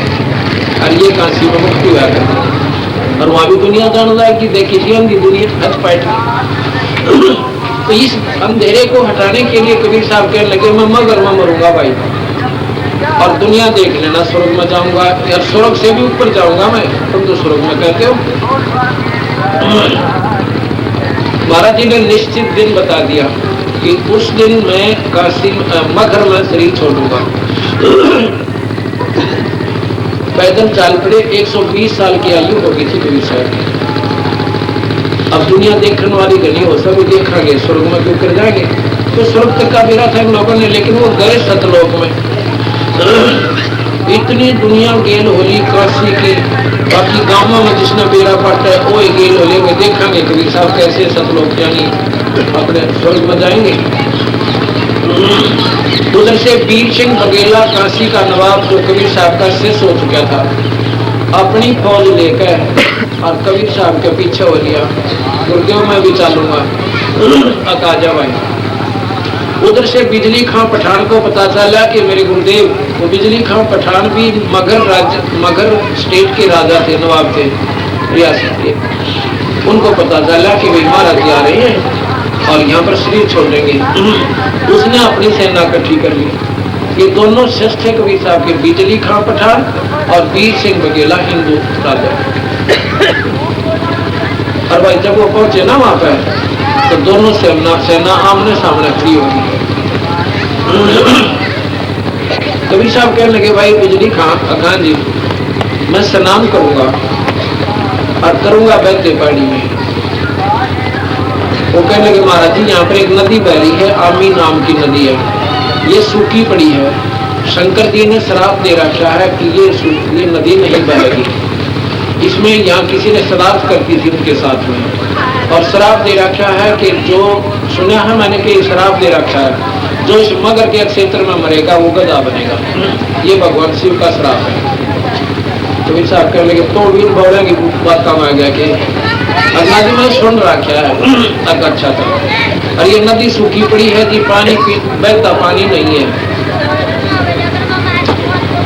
और ये काशी में मुक्ति हुआ करती। और वहाँ भी दुनिया जान रहा है कि देखी थी हम दुनिया हज पाट। तो इस अंधेरे को हटाने के लिए कबीर साहब कहने लगे मैं मगर मैं मरूंगा भाई, और दुनिया देख लेना, स्वर्ग में जाऊंगा या स्वर्ग से भी ऊपर जाऊंगा मैं, तुम तो स्वर्ग में कहते हो। महाराज जी ने निश्चित दिन बता दिया कि उस दिन मैं काशी मगर में शरीर छोड़ूंगा। पैदल चाल पड़े, 120 साल की आयु हो गई थी कबीर साहब की। अब दुनिया देखने वाली गली हो, सभी देखेंगे, स्वर्ग में क्यों कर जाएंगे। तो स्वर्ग तक का बेरा था इन लोगों ने, लेकिन वो गए सतलोक में। इतनी दुनिया गेल होली काशी की, बाकी गांवों में जिसने बेरा पट्टा है वो गेल होले में देखेंगे कबीर साहब कैसे सतलोक यानी अपने स्वर्ग में जाएंगे। उधर से वीर सिंह बघेला काशी का नवाब जो कबीर साहब का शिष्य हो चुका था, अपनी फौज लेकर और कबीर साहब के पीछे हो लिया, गुरुदेव मैं भी चलूंगा, अकाजा भाई। उधर से बिजली खां पठान को पता चला कि मेरे गुरुदेव, वो बिजली खां पठान भी मगर स्टेट के राजा थे, नवाब थे रियासत के। उनको पता चला कि भाई महाराज जी आ रहे हैं और यहाँ पर शरीर छोड़ेंगे। उसने अपनी सेना इकट्ठी कर ली। ये दोनों शिष्य थे कबीर साहब के, बिजली खां पठान और वीर सिंह बघेला हिंदू राजा। और भाई जब वो पहुंचे ना वहां पर, तो दोनों सेना आमने सामने खड़ी होगी। कबीर साहब कहने लगे भाई बिजली खान जी, मैं स्नान करूंगा और करूंगा बैठे पहाड़ी में। वो कहने लगे महाराज जी यहाँ पर एक नदी बह रही है, आमी नाम की नदी है, ये सूखी पड़ी है। शंकर जी ने श्राप दे रखा है कि ये नदी नहीं बहेगी। इसमें यहाँ किसी ने श्राप करती थी उनके साथ में, और श्राप दे रखा है कि जो सुना है मैंने कि श्राप दे रखा है, जो इस मगर के क्षेत्र में मरेगा वो गधा बनेगा। ये भगवान शिव का श्राप है। तो इस साहब कहने लगे तो भी बोले की बात काम आ गया कि अगला जी मैं सुन रखा है तक अच्छा था। और ये नदी सूखी पड़ी है जी, पानी बहता पानी नहीं है।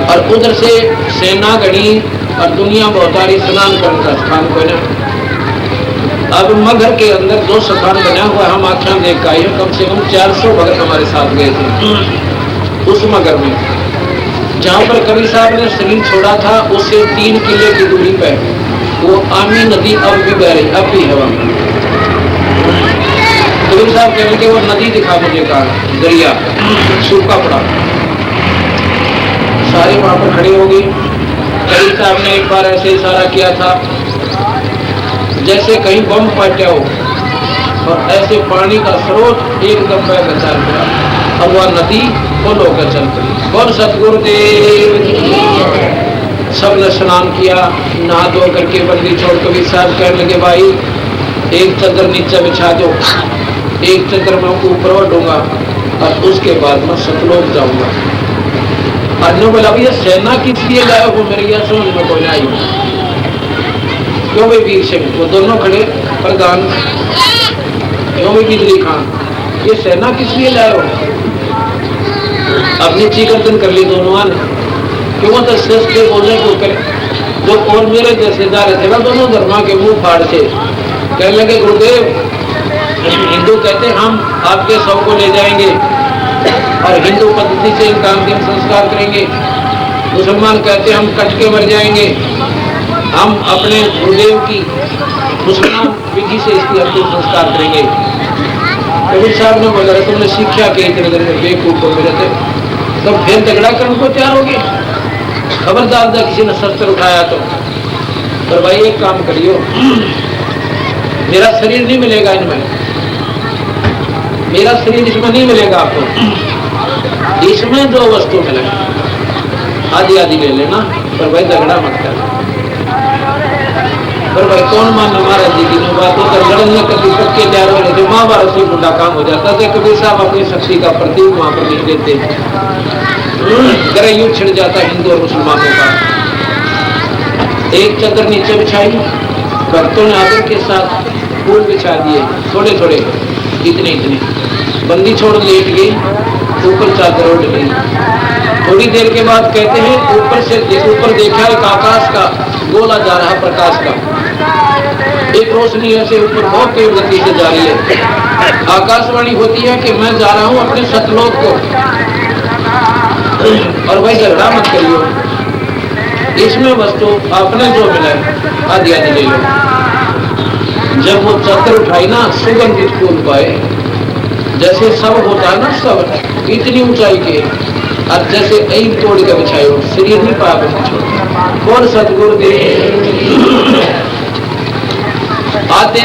और उधर से सेना गढ़ी और दुनिया बहुत सारी स्नान करने का स्थान बना। अब मगर के अंदर जो स्थान बना हुआ हम आख्यान देख का है, कम से कम 400 भगत हमारे साथ गए थे उस मगर में। जहाँ पर कवि साहब ने शरीर छोड़ा था उससे 3 किले की दूरी पर वो आमी नदी अब भी बह रही, अब भी है वहां। कवि साहब कहने के वो नदी दिखा मुझे कहा, दरिया सूखा पड़ा। सारे वहां पर खड़े हो गए। कवि साहब ने एक बार ऐसे इशारा किया था जैसे कहीं बम फटा हो, और ऐसे पानी का स्रोत एकदम बह कर चल पड़ा। अब वह नदी खोल होकर चल पड़ी। और सतगुरुदेव सबने स्नान किया, नहा धो करके बंदी छोड़। कवि साहब कहने लगे भाई एक चद्दर नीचे बिछा दो, एक चद्दर मैं ऊपर उठूंगा और उसके बाद मैं सतलोक जाऊंगा। अन्य बोला भैया सेना किस लिए लाए हो, मेरे यहाँ समझ में कोई आई। क्यों भाई वीर सिंह, वो दोनों खड़े प्रधान, क्यों भाई बिजली खान, ये सेना किस लिए लाए हो। अपनी चीकर्तन कर ली दोनों ने, क्यों तो सच बोलने को करे। जो और मेरे जैसे जा रहे थे ना दोनों धर्मा के मुंह फाड़ से कहने लगे गुरुदेव हिंदू कहते हम आपके शव को ले जाएंगे और हिंदू पद्धति से इनका अंतिम संस्कार करेंगे। मुसलमान कहते हम कट के मर जाएंगे, हम अपने गुरुदेव की मुसलमान विधि से इसकी अंतिम संस्कार करेंगे। कबीर साहब ने बोला तुमने शिक्षा के इतने दिन में बेवकूफ को मिले थे, तो फिर झगड़ा करने को तैयार हो गए। खबरदार था किसी ने शस्त्र उठाया तो। पर भाई एक काम करियो, मेरा शरीर नहीं मिलेगा इनमें, मेरा शरीर इसमें नहीं मिलेगा आपको। इसमें जो वस्तु मिलेगा आधी आधी ले लेना, पर भाई झगड़ा मत करना। पर भाई कौन मान हमारा जी की बातों पर लड़ने कभी पक्के तैयार हो रहे थे। महाभारत से बुढ़ा काम हो जाता था। कबीर साहब अपनी शक्ति का प्रतीक वहां पर लिख देते, युद्ध छिड़ जाता हिंदू और मुसलमानों का। एक चद्दर नीचे बिछाई, भक्तों ने आदर के साथ फूल बिछा दिए थोड़े थोड़े, इतने इतने। बंदी छोड़ लेट गई, ऊपर चादर उड़ गई। थोड़ी देर के बाद कहते हैं ऊपर से ऊपर देखा एक आकाश का गोला जा रहा प्रकाश का, एक रोशनी ऐसे ऊपर बहुत तेज गति से जा रही है। आकाशवाणी होती है कि मैं जा रहा हूं अपने सतलोक को, और भाई झगड़ा मत करियो, इसमें वस्तु आपने जो मिला आधी आधी ले लो। जब वो चादर उठाई ना सुगंधित फूल पाए, जैसे सब होता है ना सब इतनी ऊंचाई के, और जैसे ऐन तोड़ के बिछाए हो, शरीर नहीं पाया बच्चों। और सतगुरुदेव आधे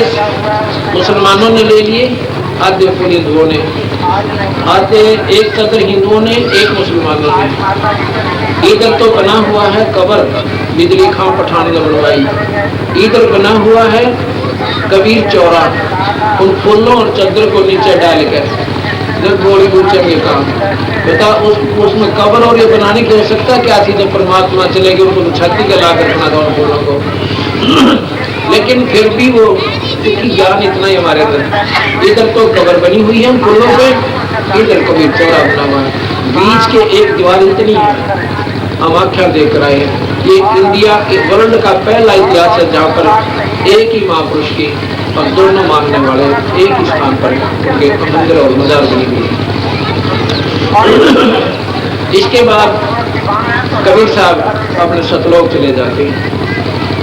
मुसलमानों ने ले लिए, आधे फिर हिंदुओं ने, आधे एक चद्दर हिंदुओं ने एक मुसलमानों ने। इधर तो बना हुआ है कबर, बिजली खां पठान ने बनवाई। इधर बना हुआ है कबीर चौरा, उन फूलों और चद्दर को नीचे डाल कर जब गोली पूछेंगे काम बता उसमें कबर और ये बनाने की आवश्यकता क्या थी। जब परमात्मा चलेगी उनको तो छाती के ला कर बना दो उन फूलों को। लेकिन फिर भी वो ज्ञान इतना ही हमारे अंदर। इधर तो कबर बनी हुई है फूलों पे, इधर कबीर चौरा बना हुआ है, बीच के एक दीवार इतनी है। हम आख्या देख रहे हैं ये इंडिया के वर्ल्ड का पहला इतिहास है जहाँ पर एक ही महापुरुष की और दोनों मानने वाले एक ही स्थान पर उनके मंदिर और मजार बनी हुई है। इसके बाद कबीर साहब अपने सतलोक चले जाते हैं।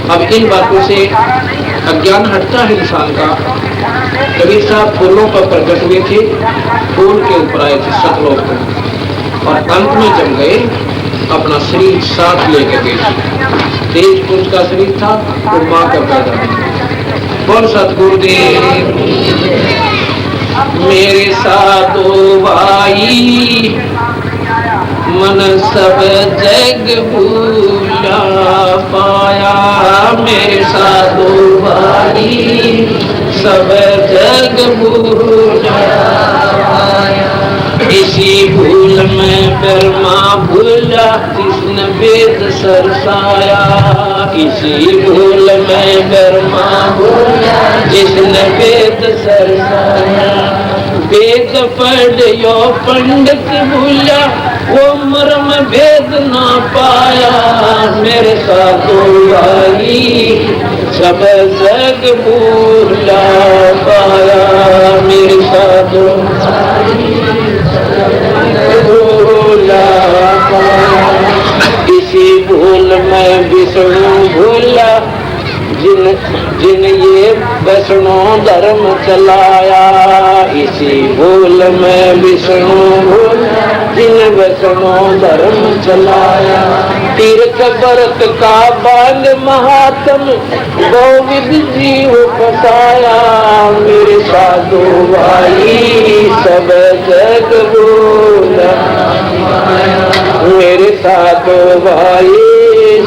अब इन बातों से अज्ञान हटता है इंसान का। कबीर साहब फूलों पर प्रकट हुए थे, फूल के ऊपर आए थे सतलोक पर, और अंत में जम गए अपना शरीर साथ लेकर गए। तेज पुंज का शरीर था तो माँ का पैदा। बोल सतगुरुदेव मेरे साथ भाई मन सब जग भूला पाया मेरे साधु भाई सब जग भूला पाया। इसी भूल में ब्रह्मा भूला जिसने वेद सरसाया। इसी भूल में ब्रह्मा भूला जिसने वेद सरसाया। वेद पढ़ियो पंडित भूला वो मर्म भेद ना पाया मेरे साधु भाई सब जग भूला पाया मेरे साधु भूला पाया। इसी भूल में विष्णु भूला जिन ये वैष्णो धर्म चलाया। इसी भूल में विष्णु भूला जिन वैष्णो धर्म चलाया। तीर्थ व्रत का बाल महात्म गोविंद जीव फसाया मेरे साधु भाई सब जग भूला मेरे साधु भाई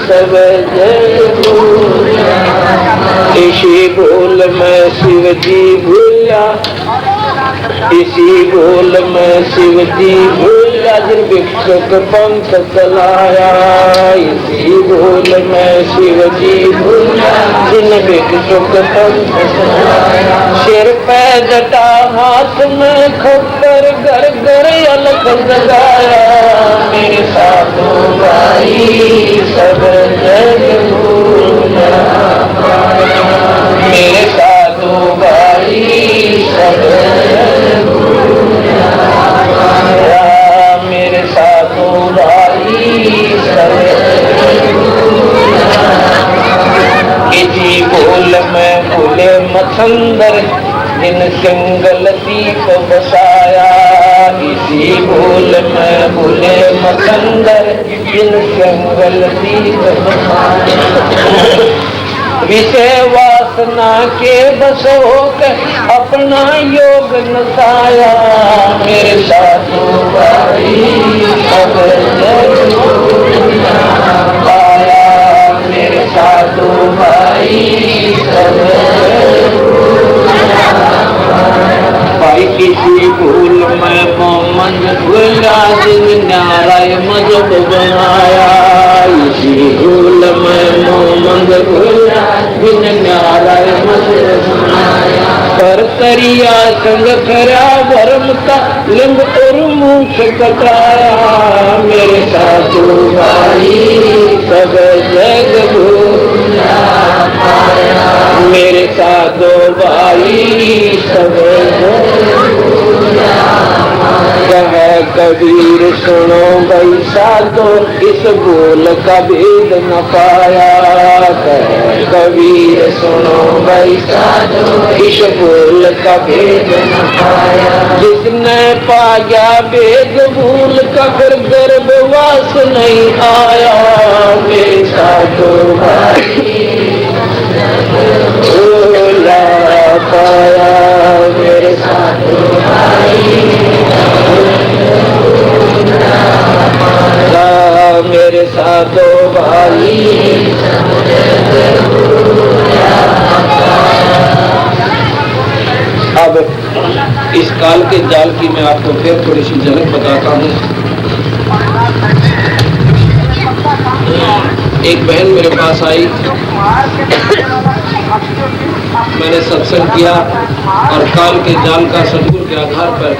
सब जग भूला। इसी भूल में शिव जी भूला इसी भूल में शिव जी भूला जिन भिक्षुक पंथ चलाया। इसी भूल में शिव जी भूला जिन भिक्षुक पंथ चलाया। सिर पे जटा हाथ में खप्पर घर घर अलग जगाया मेरे साधु भाई सब जग भूला मेरे साधु भाई सब जग भूला मेरे साधु भाई सब जग भूला। इसी भूल में भूले मछंदर जिन सिंगल दीप बसाया। इसी भूल में भूले मछंदर जिन सिंगल दीप बसाया। विषय वासना के बस होकर अपना योग नसाया मेरे साधु भाई सब जग भूला पाया मेरे साधु भाई सब जग भूला भाई। किसी भूल में मोमन भूला जिन न्याय मजहब बनाया। इसी भूल में मोमन भूला जिन न्याय मजहब बनाया। पर करिया संग खरा भरम का लिंग और मुख कटाया मेरे साधु भाई सब जग भूला पाया मेरे साधु भाई सब जग भूला पाया। कबीर सुनो भाई साधो इस भूल का भेद न पाया। कबीर सुनो भाई साधो इस भूल का भेद न पाया। जिसने पाया भेद भूल का फिर गर्भवास नहीं आया मेरे साधु भाई भूला पाया मेरे साधु भाई मेरे साधु भाई। अब इस काल के जाल की मैं आपको फिर थोड़ी सी झलक बताता हूँ। एक बहन मेरे पास आई, मैंने सत्संग किया और काल के जाल का सदगुरु के आधार पर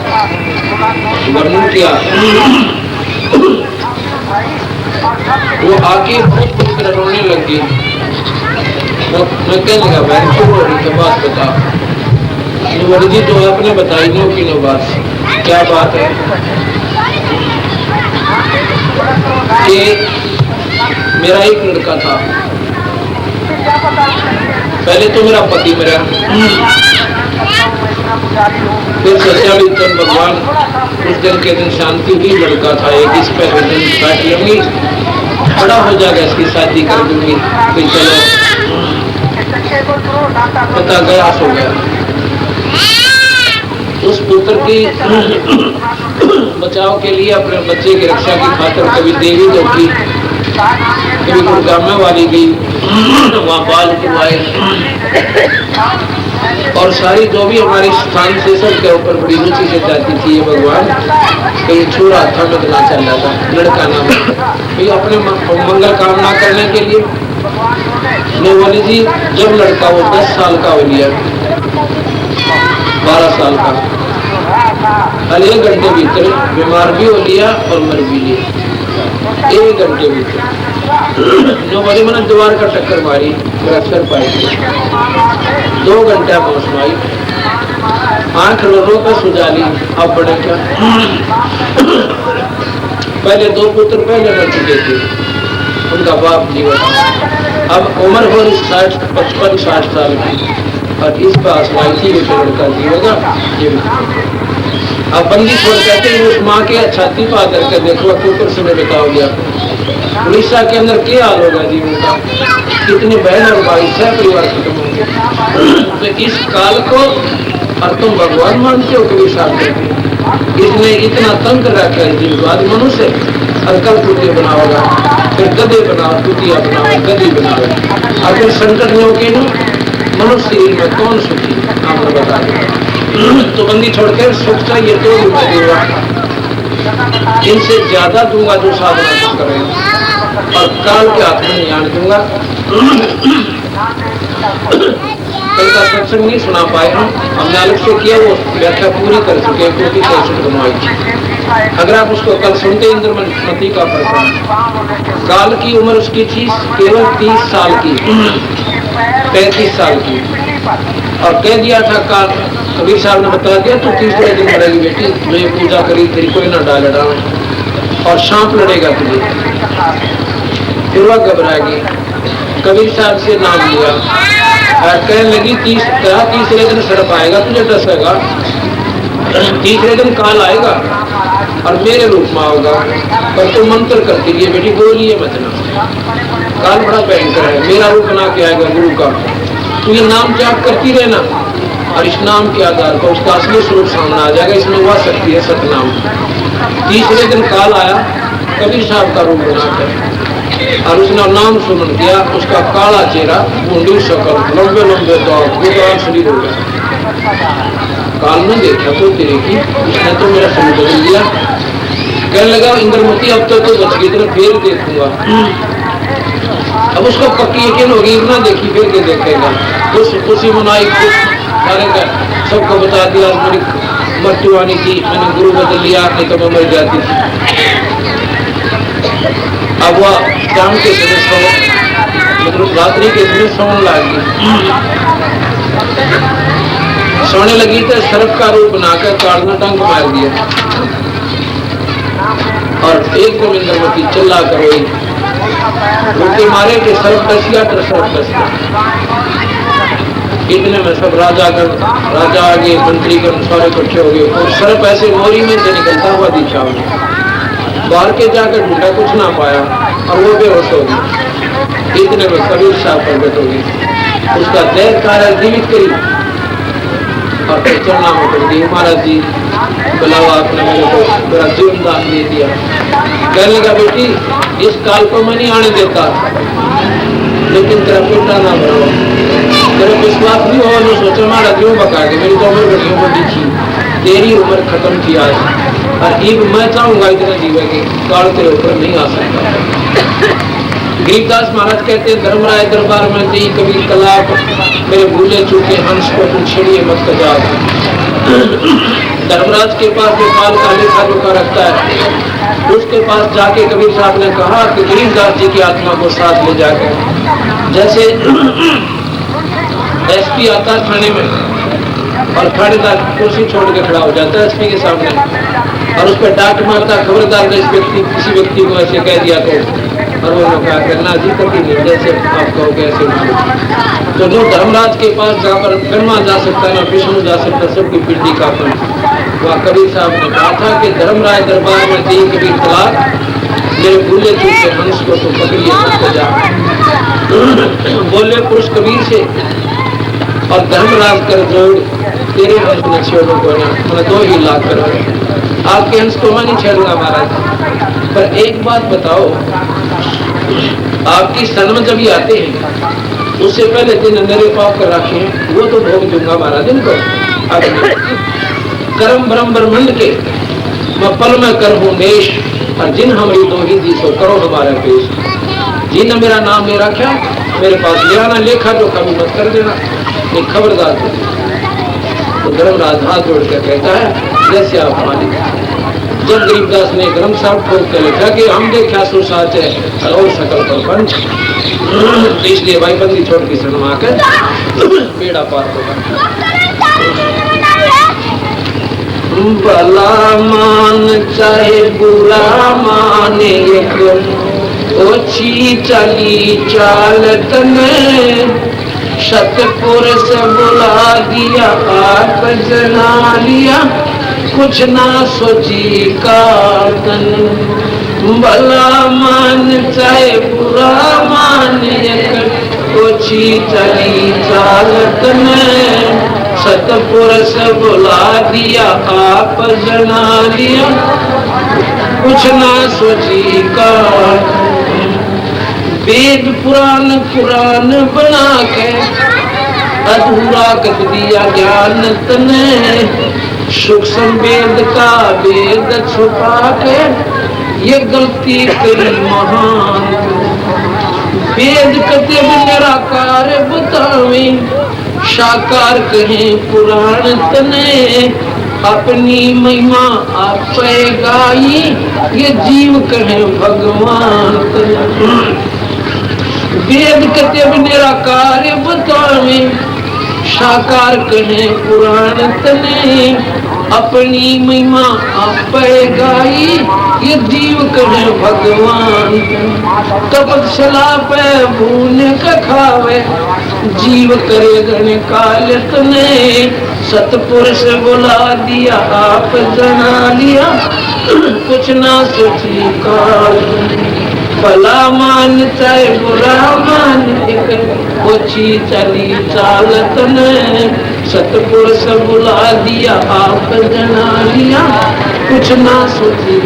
वर्णन किया। वो आके बहुत रोने लगी। मैं कहने लगा बहन क्यों रो रही, बात बता। जी तो आपने बताई दो कि नो बात, क्या बात है कि मेरा एक लड़का था, पहले तो मेरा पति मेरा, फिर सच्चावितन भगवान उस दिन के दिन शांति भी लड़का था एक, इस पर दिन काट लूंगी, बड़ा हो जाएगा, इसकी शादी कर दूंगी। फिर चलो पता गया हो गया। उस पुत्र की बचाव के लिए अपने बच्चे की रक्षा की खातिर कभी देवी जोगी, कभी गुड़गामा वाली गई, वहाँ बाल कुआए और सारी जो भी हमारे स्थान से सबके ऊपर बड़ी रुचि से जाती थी। ये भगवान कहीं छोरा था बदला चल रहा था, लड़का नाम भाई अपने मंगल कामना करने के लिए नोवाली जी जब लड़का वो 10 साल का हो लिया, 12 साल का, और 1 घंटे भीतर बीमार भी हो लिया और मर भी लिया 1 घंटे भीतर। नोवाली मैंने द्वार का टक्कर मारी, कर पाई 2 घंटा मौसम आई, आंख लोगों का सुजाली। अब बड़े क्या पहले 2 पुत्र पहले मर चुके थे, उनका बाप जीवन, अब उम्र हो रही 55-60 साल की, और इस पास लाई थी लड़का जीवेगा। अब बंदी छोड़ कहते हैं उस माँ के छाती पर आकर के देखो कुकर से मैं बताओ गया उड़ीसा के अंदर क्या हाल होगा जीवन का, कितने बहन और भाई 6 परिवार खत्म होंगे। तो इस काल को और तुम भगवान मानते हो कभी साथ करते, इसने इतना तंग कर रखा है जीववाद मनुष्य, और कल कुतिया बनाओगा, फिर गधे बनाओ, कुतिया बनाओ, गधी बनाओ, और फिर संकट में होके ना मनुष्य शरीर में कौन सुखी आपने बता दिया। तो बंदी छोड़कर सुख चाहिए तो मैं दूंगा, इनसे ज्यादा दूंगा जो साधना कर रहे हैं, और काल के हाथ में ज्ञान दूंगा। कल का सत्संग नहीं सुना पाए हमने अलग से किया, वो व्याख्या पूरी कर चुके हैं क्योंकि कैसेट बनवाई थी। अगर आप उसको कल सुनते इंद्रमती का प्रकरण, काल की उम्र उसकी थी केवल 30 साल की, 35 साल की, और कह दिया था काल, कबीर साहब ने बता दिया तू 30 दिन मरेगी बेटी, मैं पूजा करी तेरी कोई ना डाल डाल और सांप लड़ेगा तुझे। फिर वह घबराएगी, कबीर साहब से नाम लिया और कहने लगी 30 दिन सर्प आएगा तुझे डसेगा, 30 दिन काल आएगा और मेरे रूप में आओगा, पर तू मंत्र करती है बेटी, बोलिए मत ना, काल बड़ा भयंकर है, मेरा रूप बना के आएगा गुरु का, तू ये नाम जाप करती रहना, और इस नाम के आधार पर उसका असली स्वरूप सामने आ जाएगा, इसमें वह शक्ति है सतनाम। 30 दिन काल आया कबीर साहब का रूप बनाकर, और उसने नाम सुमन किया, उसका काला चेहरा, बूंदी शकल, लंबे लंबे दांत शरीर हो गया। काल ने देखा तो तेरे की, उसने तो मेरा शरीर बदल दिया। कहने लगा इंद्रमती अब तो बच गई, तेरे फिर देखूंगा। अब उसको पक्की यकीन होगी, इतना देखी फिर के देखेगा, खुशी मनाई, सारे का सबको बता दिया मेरी मृत्यु आनी थी, मैंने गुरु बदल लिया, नहीं तो मैं मर जाती थी। अब वह शाम के समय मतलब रात्रि के समय सोने लगी, सोने लगी तो सर्प का रूप बनाकर काढ़ना टंग मार दिया, और एकदम इंद्रमती चिल्ला कर रोई, रोके मारे कि सर्प डसिया तो सर्प डसिया। इतने में सब राजा आगे, मंत्रीगण सारे इकट्ठे हो गए, और सर्प ऐसे मोरी में से निकलता हुआ दिखा, बाहर के जाकर ढूंढा कुछ ना पाया, और वो बेहोश हो गई। इतने में कबीर साहब प्रकट हो गई, उसका देह कार्य जीवित करी और फिर चलना में कर दी, महाराज जी बुलाओ, आपने मेरे को मेरा जीवन दान दे दिया। कहने लगा बेटी इस काल को मैं नहीं आने देता, लेकिन तेरा बेटा ना बनाओ, तेरा विश्वास भी हो, न सोचो हमारा क्यों बका के, मेरी तो उम्र बड़ी बड़ी थी, तेरी उम्र खत्म की आज, और एक मैं चाहूंगा इतना जीवे के काल तेरे ऊपर नहीं आ सकता। गरीबदास महाराज कहते हैं धर्मराय दरबार में दी कभी कलाप, मेरे भूले चूके हंस को तुम छेड़िए मत कजा। धर्मराज के पास जो काल का लेखा जोखा रखता है, उसके पास जाके कबीर साहब ने कहा कि गरीबदास जी की आत्मा को साथ ले जाकर, जैसे एसपी आता है थाने में और थानेदार कुर्सी छोड़ के खड़ा हो जाता है एसपी के सामने, और उस पर डांट मारता, खबरदार इस व्यक्ति किसी व्यक्ति को ऐसे कह दिया और वो क्या करना जी कभी नहीं, जैसे आप कहो कैसे। तो जो धर्मराज के पास जहाँ पर ब्रह्मा जा सकता है ना विष्णु जा सकता, सबकी पिंडी का अपन, वहाँ कबीर साहब ने कहा था कि धर्मराय दरबार में दी कबीर तलाक, मेरे भूले चूके हंस को तो पकड़िए मत जा। बोले पुरुष कबीर से और धर्मराज कर जोड़, तेरे हंस ने छोड़ो को ना, मैंने 2 ही लाख कर आपके हंस को मैं नहीं छेड़ूंगा महाराज, पर एक बात बताओ, आपकी सन में जब ये आते हैं उससे पहले दिन मेरे पाप कर रखे हैं, वो तो भोग दूंगा महाराज इनको। कर्म ब्रह्म ब्रह्मंड के मैं पल में कर हूँ देश, और जिन हमारी दो ही दी सो करो हमारा पेश। जिन मेरा नाम ले रखा मेरे पास ले आना, लेखा जो कभी मत कर देना, एक खबरदार। तो धर्मराज हाथ जोड़ कर कहता है जैसे आप मालिक। जब गरीबदास ने ग्रंथ साहब खोल कर लिखा कि हम देखा सो साच है और सकल पर पंच, तो इसलिए भाई बंदी छोड़ के सनमा कर बेड़ा पार होगा। भला मान चाहे बुरा माने, ओछी चली चालत में, सतपुरुष बुला दिया आप जना लिया, कुछ ना सोची कातन। भला मान चाहे बुरा माने, ओछी चली चालत में, सतपुरुष बुला दिया आप जना लिया, कुछ ना सोची कातन। वेद पुराण पुराण बना के अधूरा कर दिया ज्ञान तने, सूक्ष्म वेद का वेद छुपा के ये गलती करी महान। वेद कते निराकार बतावे, साकार कहे पुराण तने, अपनी महिमा आप गाई ये जीव कहे भगवान तने। वेद कते निराकार बतावे, साकार कहे पुराण तने, अपनी महिमा आप गाई ये जीव कहे भगवान। तपस्या पे भून के खावे, जीव करे गण काल तने, सतपुरुष बुला दिया आप जना लिया, कुछ ना सोची काल। भला मान चाहे बुरा मान, एक ओछी चली चालत ने, सतपुरुष बुला दिया आप जना लिया, कुछ ना सोची।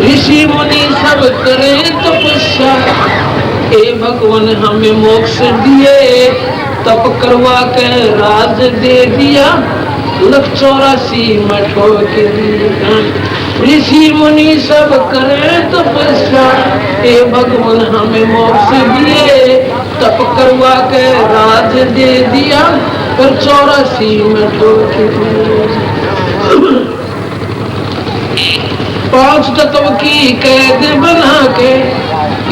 ऋषि मुनि सब करे तपस्या, हे भगवान हमें मोक्ष दिए, तप करवा के राज दे दिया, 184 मठों के दिए। ऋषि मुनि सब करे तपस्या, हे भगवान हमें मोक्ष दिए, तप करवा के राज दे दिया, पर 84 मठों के दिए। 5 तत्व की कैद बना के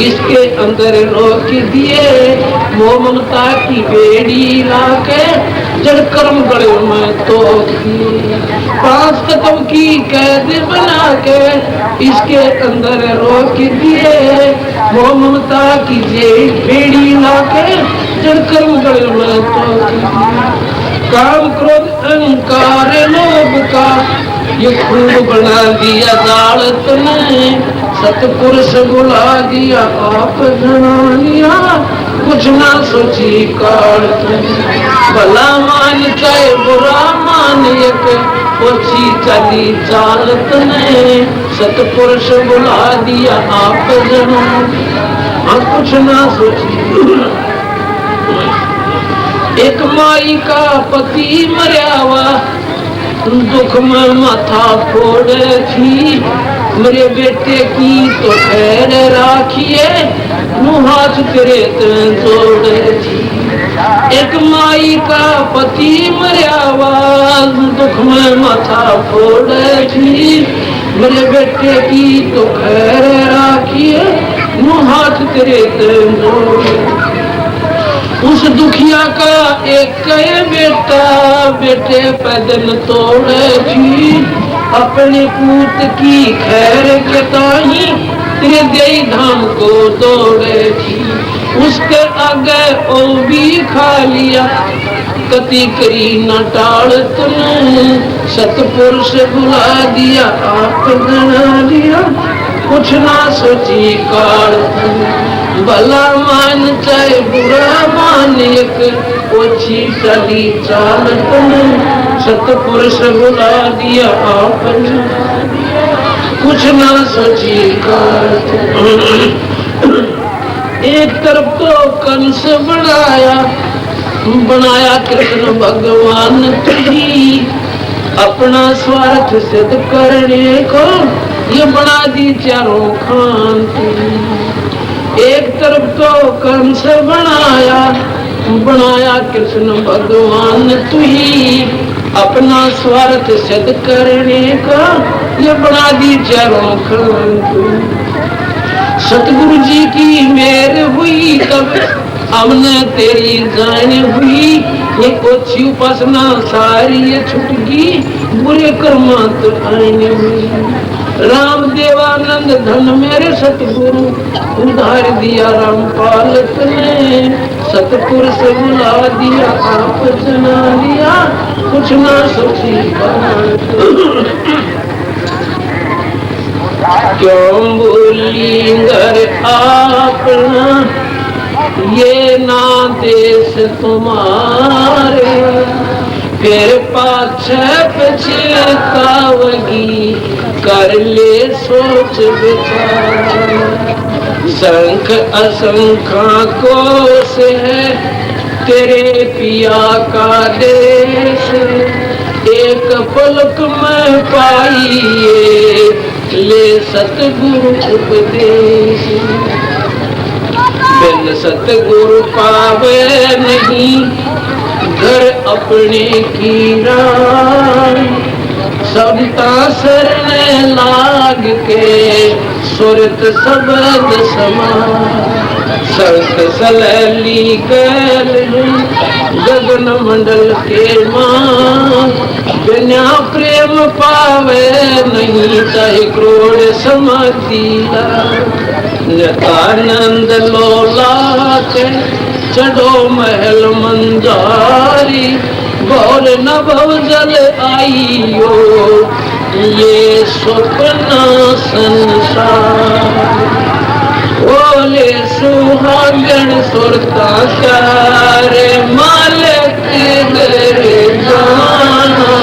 इसके अंदर रोक दिए, मोह ममता की बेड़ी लाके जड़ कर्म गड़े में तो 5 तत्व की कैद बना के इसके अंदर रोक दिए, मोह ममता की बेड़ी लाके जड़ कर्म गड़े में तो। काम क्रोध अहंकार लोभ का ये खूब बना दिया दालत ने, सतपुरुष बुला दिया आप जना लिया, कुछ ना सोची काल। भला मान चाहे बुरा मान, एक ओछी चली चालत ने, सतपुरुष बुला दिया आप जना, कुछ ना सोची। एक माई का पति मर्यावा, दुख में माथा फोड़े थी, मेरे बेटे की तो खैर राखिए, हाथ तेरे जोड़े थी। एक माई का पति मर्यावा, दुख में माथा फोड़े थी, मेरे बेटे की तो खैर राखिए, हाथ तेरे जोड़े। उस दुखिया का एक बेटा, बेटे पैदल तोड़े थी, अपने पूत की खैर के ताही तेरे देई धाम को दौड़े थी। उसके आगे ओ भी खा लिया, कति करी न टाल तूने, सतपुरुष बुला दिया आप जना लिया, कुछ ना सोची काल। भला मान चाहे बुरा मान, एक ओछी सली चालत में सतपुरुष बुला दिया आपने, कुछ ना सोची करत। एक तरफ तो कंस बनाया कृष्ण भगवान तुझी, अपना स्वार्थ सिद्ध करने को ये बना दी चारों खान तुझी। एक तरफ तो कंस बनाया कृष्ण भगवान तुझी, अपना स्वार्थ सिद्ध करने का ये बना दी चारों खान तुझी। सतगुरु जी की मेहर हुई तब हमने तेरी जान हुई, ये ओछी उपासना सारी ये छुटगी, बुरे कर्मा तो आईने हुई। राम देवानंद धन मेरे सतगुरु उधार दिया रामपाल ने, सतपुरुष बुला दिया आप जना लिया, कुछ ना सोची क्यों बोली घर अपना, ये ना देश तुम्हारे, फिर पाछे पछतावगी, कर ले सोच विचार। संख असंख्या कोश है तेरे पिया का देश, एक पलक में पाइए ले सतगुरु उपदेश। बिन सतगुरु पावे नहीं घर अपने की राय, सबता शरण लाग के सुरत शब्द समान। संत सलैली गैल गगन मंडल के मान, बिना प्रेम पावे नहीं चाहे क्रोध समाधिला। नित्यानंद लोला के चढ़ो महल मंजारी, बोल न भव जल आइयो ये स्वप्न संसार। बोले सुहागण सुरता प्यारे मालिक घर जाना,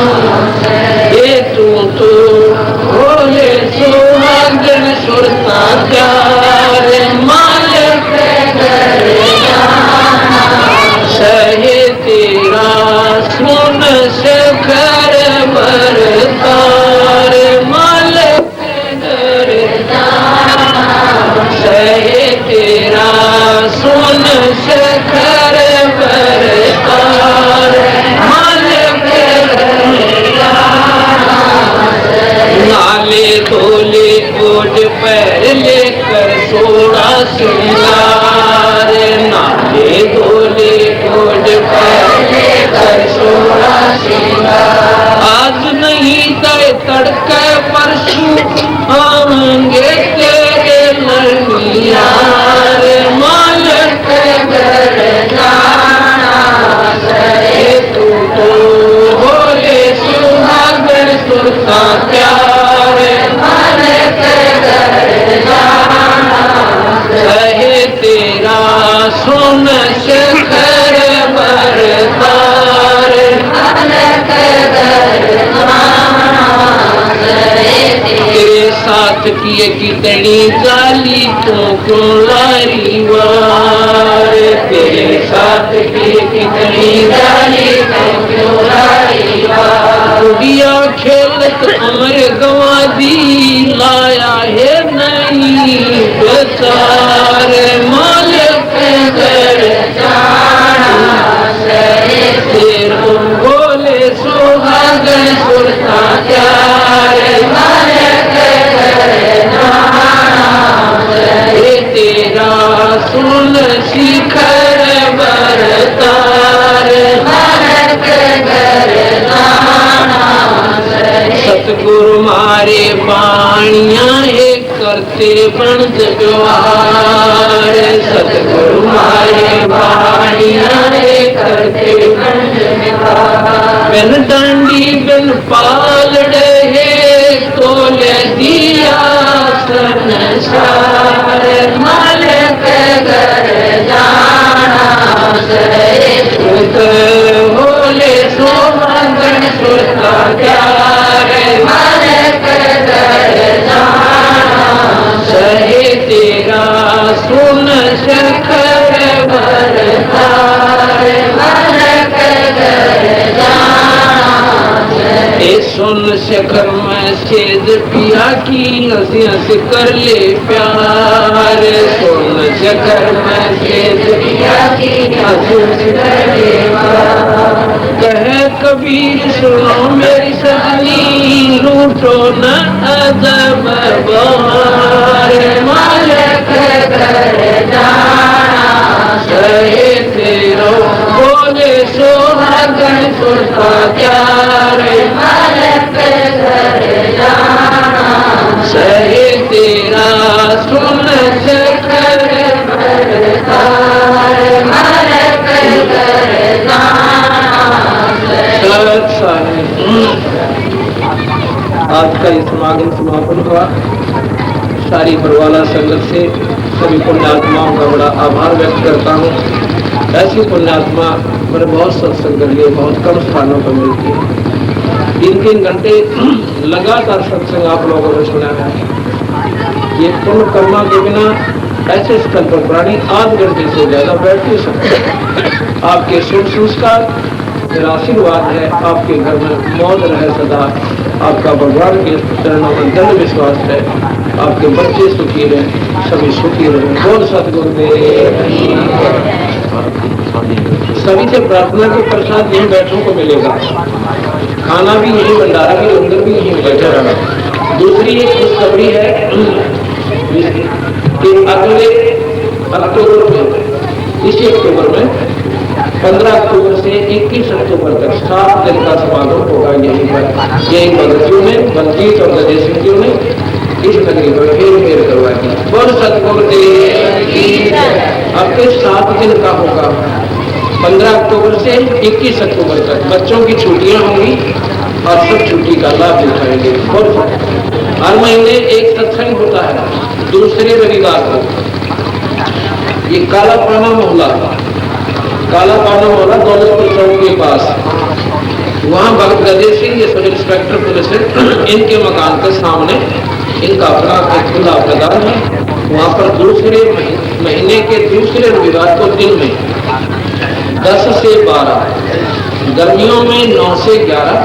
ये तू तो बोले सुहागण सुरता प्यारे मालिक घर जाना, सहे तेरा सुन शिखर बरतार मालिक घर जाना, सहे तेरा सुन शिखर बरतार मालिक घर जाना। नाले धोले ओढ़ पैर लेकर सोड़ा श्रृंगार, नाले धोले ओढ़ पैर लेकर सोड़ा श्रृंगार। आज नहीं तय तड़के परसों आएंगे तेरे लड़ियार मालिक घर जाना, सहे तू तो बोले सुहागण सुरता प्यारे मालिक घर जाना, सहे तेरा सुन शिखर बरतार मालिक घर जाना, तेरे साथ किए कितनी जाली तो क्यों लारी वार, तेरे साथ किए कितनी जाली तो क्यों लारी वार। गुड़िया खेलत अमर गवा दी लाया है नहीं बेचार मालिक घर जाना, सहे तेरो बोले सुहागण सुरता प्यारे मालिक घर जाना, सहे तेरा सुन शिखर बरतार मालिक घर जाना। सतगुरु मारे बाणियां है करते बन जगवार, सतगुरु मारे बाणियां है करते बन जगवार। बिन डांडी बिन पालड़े है तोले दिया संसार मालिक सुन शेखर बरतारे सुन शेखर में सेज पिया की हंसी हंस कर ले प्यार सुन शेखर में सेज पिया की हंसी हंस कर ले प्यार कहे कबीर सुनो मेरी सजनी लूटो न अदब बहार मालिक कर जाना सहे तेरो बोले सोहागन सुनता प्यार मालिक कर जाना सहे तेरा सुन शेखर बरतार मालिक कर जाना। आज का इस समागम समापन हुआ। सारी बरवाला संगत से सभी पुण्यात्माओं का बड़ा आभार व्यक्त करता हूँ। ऐसी पुण्यात्मा मैंने बहुत सत्संग कर लिए, बहुत कम स्थानों पर मिलती है। 3-3 घंटे लगातार सत्संग आप लोगों ने सुना है। ये पुण्य कर्मा के बिना ऐसे स्थल पर प्राणी आध घंटे से ज्यादा बैठ नहीं सकते। आपके शुभ संस्कार मेरा आशीर्वाद है, आपके घर में मौज रहे सदा। आपका भगवान के चरणों में दृढ़ विश्वास है। आपके बच्चे सुखी रहे, सभी सुखी रहे। बोल सतगुरुदेव। सभी से प्रार्थना के प्रसाद यहीं बैठों को मिलेगा। खाना भी यहीं, भंडारा भी, लंगर भी यहीं बैठा रहा। दूसरी एक खुशखबरी है कि अगले अक्टूबर में, इसी अक्टूबर में 15 अक्टूबर से 21 अक्टूबर तक 7 दिन का समागम होगा यहीं पर। यही बगतियों में, बलजीत और गजेशियों ने इस नगरी को फेर करवाई। बोल सतगुरुदेव। आपके 7 दिन का होगा, 15 अक्टूबर से 21 अक्टूबर तक। बच्चों की छुट्टियां होंगी और सब छुट्टी का लाभ उठाएंगे। हर महीने एक सत्संग होता है दूसरे रविवार को। ये काला पाना मोहल्ला दौलतपुर चौक के पास, वहाँ भगत गजेश सिंह ये सब इंस्पेक्टर पुलिस है, इनके मकान के सामने इनका अपना एक खुला मैदान है। वहाँ पर दूसरे महीने के दूसरे रविवार को दिन में 10 से 12, गर्मियों में 9 से 11,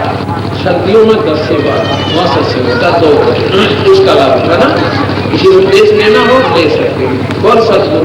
सर्दियों में 10 से 12 वहाँ सत्संग होता 2 बजे। उसका लाभ उठाना, किसी उपदेश लेना हो ले सकते हैं। बहुत सत्संग